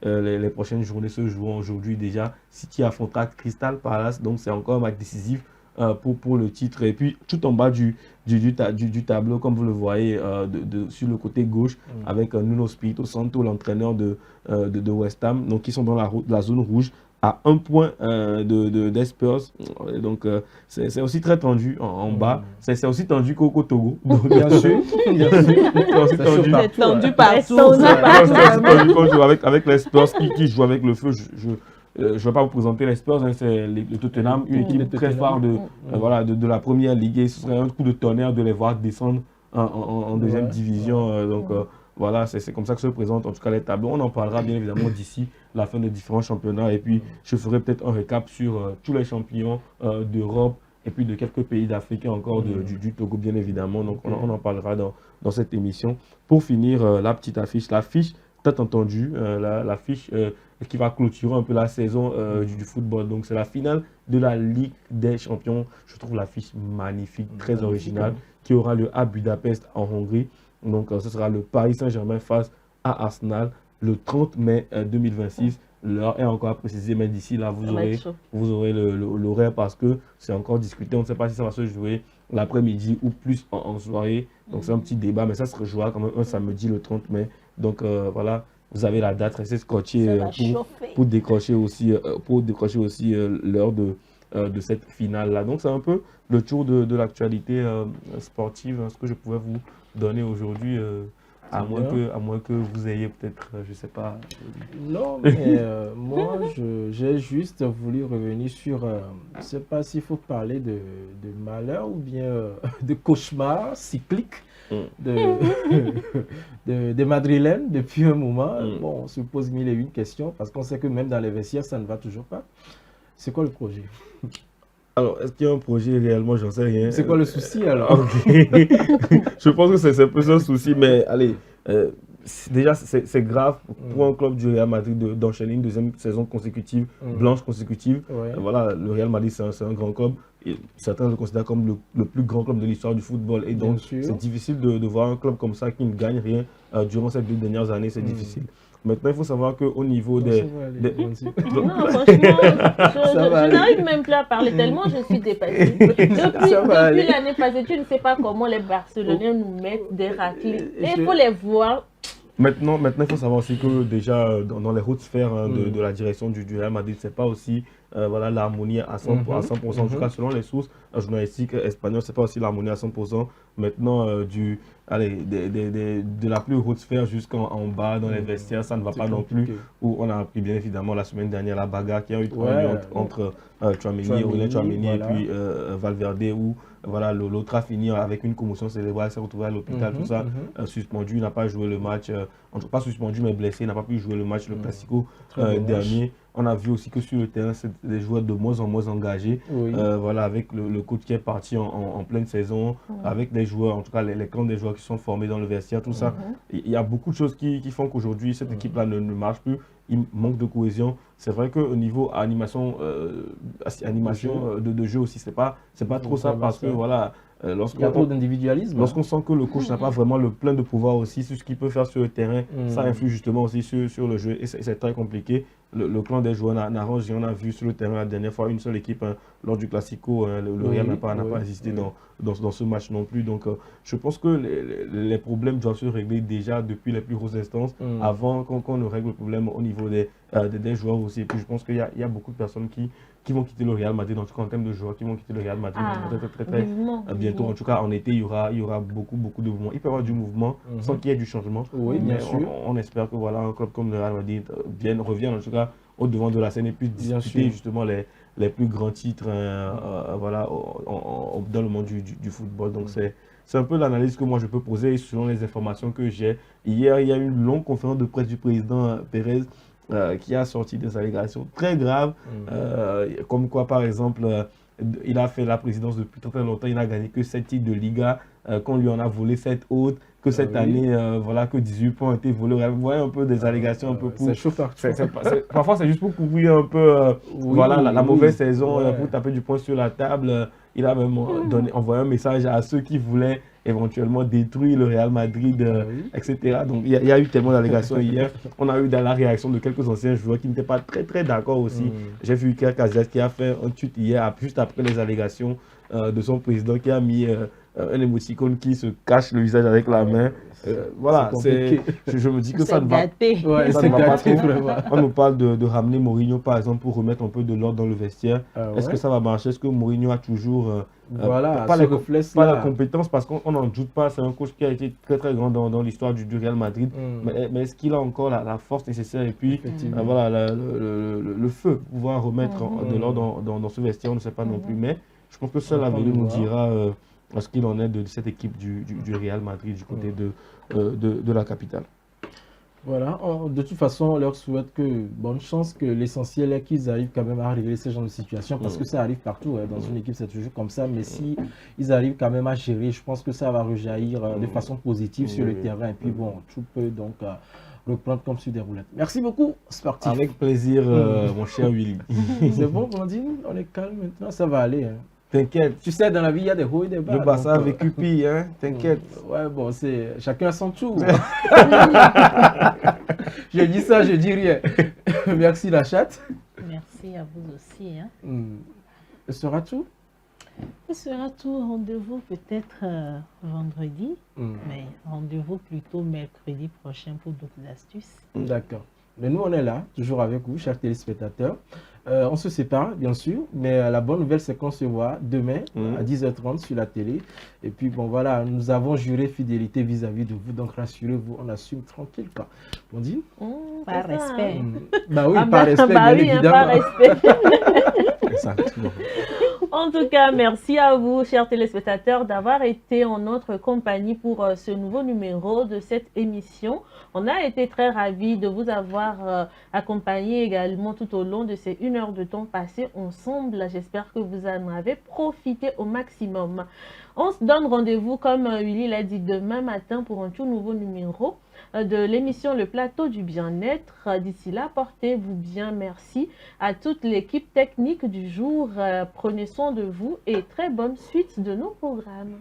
les prochaines journées se joueront aujourd'hui déjà. City affrontera Crystal Palace. Donc c'est encore un match décisif pour le titre. Et puis tout en bas du tableau, comme vous le voyez sur le côté gauche, avec Nuno Espirito Santo, l'entraîneur de West Ham, donc qui sont dans la zone rouge à 1 point des Spurs. Donc c'est aussi très tendu en bas. C'est aussi tendu qu'au Togo. Donc, bien sûr. C'est tendu partout. Avec les Spurs qui jouent avec le feu. Je ne vais pas vous présenter les Spurs, hein, c'est le Tottenham, une équipe très phare de la Première Ligue. Et ce serait un coup de tonnerre de les voir descendre en deuxième division. Donc voilà, c'est comme ça que se présentent en tout cas les tableaux. On en parlera bien évidemment d'ici la fin des différents championnats. Et puis je ferai peut-être un récap sur tous les champions d'Europe et puis de quelques pays d'Afrique et encore du Togo bien évidemment. Donc on en parlera dans cette émission. Pour finir, la petite affiche. L'affiche, peut-être entendu, l'affiche qui va clôturer un peu la saison du football. Donc c'est la finale de la Ligue des Champions. Je trouve l'affiche magnifique, très originale, qui aura lieu à Budapest en Hongrie. Donc ce sera le Paris Saint-Germain face à Arsenal le 30 mai 2026. L'heure est encore à préciser, mais d'ici là, vous aurez l'horaire parce que c'est encore discuté. On ne sait pas si ça va se jouer l'après-midi ou plus en soirée. Donc c'est un petit débat, mais ça se rejouera quand même un samedi le 30 mai. Donc voilà, vous avez la date, restez scotché pour décrocher aussi l'heure de cette finale-là. Donc c'est un peu le tour de l'actualité sportive, ce que je pouvais vous donner aujourd'hui. À moins que vous ayez peut-être, je ne sais pas. Non, mais moi, j'ai juste voulu revenir sur, je ne sais pas s'il faut parler de malheur ou bien de cauchemar cyclique de Madrilène depuis un moment. Bon, on se pose 1001 questions parce qu'on sait que même dans les vestiaires, ça ne va toujours pas. C'est quoi le projet? Alors, est-ce qu'il y a un projet réellement? J'en sais rien. C'est quoi le souci alors? Je pense que c'est plus un souci, mais allez, déjà c'est grave pour un club du Real Madrid d'enchaîner une deuxième saison consécutive, blanche consécutive. Voilà, le Real Madrid c'est un grand club. Et certains le considèrent comme le plus grand club de l'histoire du football. Et donc c'est difficile de voir un club comme ça qui ne gagne rien durant ces 2 dernières années, c'est difficile. Maintenant, il faut savoir qu'au niveau des... Non, franchement, je n'arrive même plus à parler tellement je suis dépassée. Depuis l'année passée, tu ne sais pas comment les Barcelonais nous mettent des raclés. Et il faut les voir. Maintenant, il faut savoir aussi que déjà dans les hautes sphères de la direction du Real Madrid, c'est pas aussi voilà, l'harmonie à 100%, en tout cas selon les sources journalistiques espagnoles, c'est pas aussi l'harmonie à 100%. Maintenant, de la plus haute sphère jusqu'en bas dans les vestiaires, ça ne va pas non plus. Où on a appris bien évidemment la semaine dernière la bagarre qui a eu entre Tchouaméni et puis Valverde, où voilà, l'autre a fini avec une commotion cérébrale, s'est retrouvé à l'hôpital, tout ça, suspendu, il n'a pas joué le match, pas suspendu mais blessé, il n'a pas pu jouer le match, le Classico dernier. On a vu aussi que sur le terrain, c'est des joueurs de moins en moins engagés, voilà, avec le coach qui est parti en pleine saison, avec des joueurs, en tout cas les camps des joueurs qui sont formés dans le vestiaire, tout ça. Il y a beaucoup de choses qui font qu'aujourd'hui, cette équipe-là ne marche plus. Il manque de cohésion. C'est vrai qu'au niveau animation de jeu aussi, c'est pas trop ça parce que voilà, il y a trop d'individualisme. Lorsqu'on sent que le coach n'a pas vraiment le plein de pouvoir aussi sur ce qu'il peut faire sur le terrain, ça influe justement aussi sur le jeu et c'est très compliqué. Le clan des joueurs n'arrange rien. On a vu sur le terrain la dernière fois une seule équipe lors du Classico. Le Real n'a pas assisté dans ce match non plus. Donc je pense que les problèmes doivent se régler déjà depuis les plus grosses instances avant qu'on ne règle le problème au niveau des joueurs aussi. Et puis je pense qu'il y a beaucoup de personnes qui vont quitter le Real Madrid, en tout cas en termes de joueurs qui vont quitter le Real Madrid très bientôt. En tout cas en été, il y aura beaucoup de mouvements. Il peut y avoir du mouvement sans qu'il y ait du changement. Oui, bien sûr. On espère que voilà, un club comme le Real Madrid revienne en tout cas au devant de la scène et puisse discuter justement les plus grands titres voilà, dans le monde du football. Donc c'est un peu l'analyse que moi je peux poser selon les informations que j'ai. Hier, il y a eu une longue conférence de presse du président Pérez qui a sorti des allégations très graves, comme quoi par exemple, il a fait la présidence depuis très longtemps, il n'a gagné que 7 titres de Liga, qu'on lui en a volé 7 autres, que cette année, voilà, que 18 points ont été volés. Vous voyez un peu des allégations un peu pour... Parfois c'est juste pour couvrir un peu voilà, la mauvaise saison, pour taper du poing sur la table. Il a même envoyé un message à ceux qui voulaient éventuellement détruire le Real Madrid, etc. Donc il y a eu tellement d'allégations hier. On a eu la réaction de quelques anciens joueurs qui n'étaient pas très d'accord aussi. J'ai vu Iker Casillas qui a fait un tweet hier, juste après les allégations de son président, qui a mis un émoticône qui se cache le visage avec la main. Voilà, je me dis que ça ne va pas trop. On nous parle de ramener Mourinho par exemple pour remettre un peu de l'ordre dans le vestiaire. Est-ce que ça va marcher? Est-ce que Mourinho a toujours pas la compétence, parce qu'on n'en doute pas, c'est un coach qui a été très grand dans l'histoire du Real Madrid, mais est-ce qu'il a encore la force nécessaire et puis voilà, le feu pour pouvoir remettre de l'ordre dans ce vestiaire? On ne sait pas non plus, mais je pense que seul l'avenir nous dira ce qu'il en est de cette équipe du Real Madrid du côté de la capitale. Voilà, de toute façon, on leur souhaite bonne chance, que l'essentiel est qu'ils arrivent quand même à régler ce genre de situation, parce que ça arrive partout, dans une équipe c'est toujours comme ça, mais si ils arrivent quand même à gérer, je pense que ça va rejaillir de façon positive sur le terrain, et puis bon, tout peut donc reprendre comme sur des roulettes. Merci beaucoup, sportif. Avec plaisir, mon cher Willy. C'est bon, Blandine, on est calme maintenant, ça va aller. T'inquiète. Tu sais, dans la vie, il y a des hauts et des bas. Le Barça a vécu pire, hein. T'inquiète. Ouais, bon, c'est chacun à son tour. Je dis ça, je dis rien. Merci, la chatte. Merci à vous aussi. Hein. Ce sera tout? Ce sera tout. Rendez-vous peut-être vendredi, mais rendez-vous plutôt mercredi prochain pour d'autres astuces. D'accord. Mais nous, on est là, toujours avec vous, chers téléspectateurs. On se sépare, bien sûr, mais la bonne nouvelle, c'est qu'on se voit demain à 10h30 sur la télé. Et puis, bon, voilà, nous avons juré fidélité vis-à-vis de vous, donc rassurez-vous, on assume tranquille, quoi. On dit par respect. Bah oui, par respect, bien évidemment. Par respect. Exactement. En tout cas, merci à vous, chers téléspectateurs, d'avoir été en notre compagnie pour ce nouveau numéro de cette émission. On a été très ravis de vous avoir accompagné également tout au long de ces 1 heure de temps passé ensemble. J'espère que vous en avez profité au maximum. On se donne rendez-vous, comme Willy l'a dit, demain matin pour un tout nouveau numéro de l'émission Le Plateau du Bien-être. D'ici là, portez-vous bien. Merci à toute l'équipe technique du jour. Prenez soin de vous et très bonne suite de nos programmes.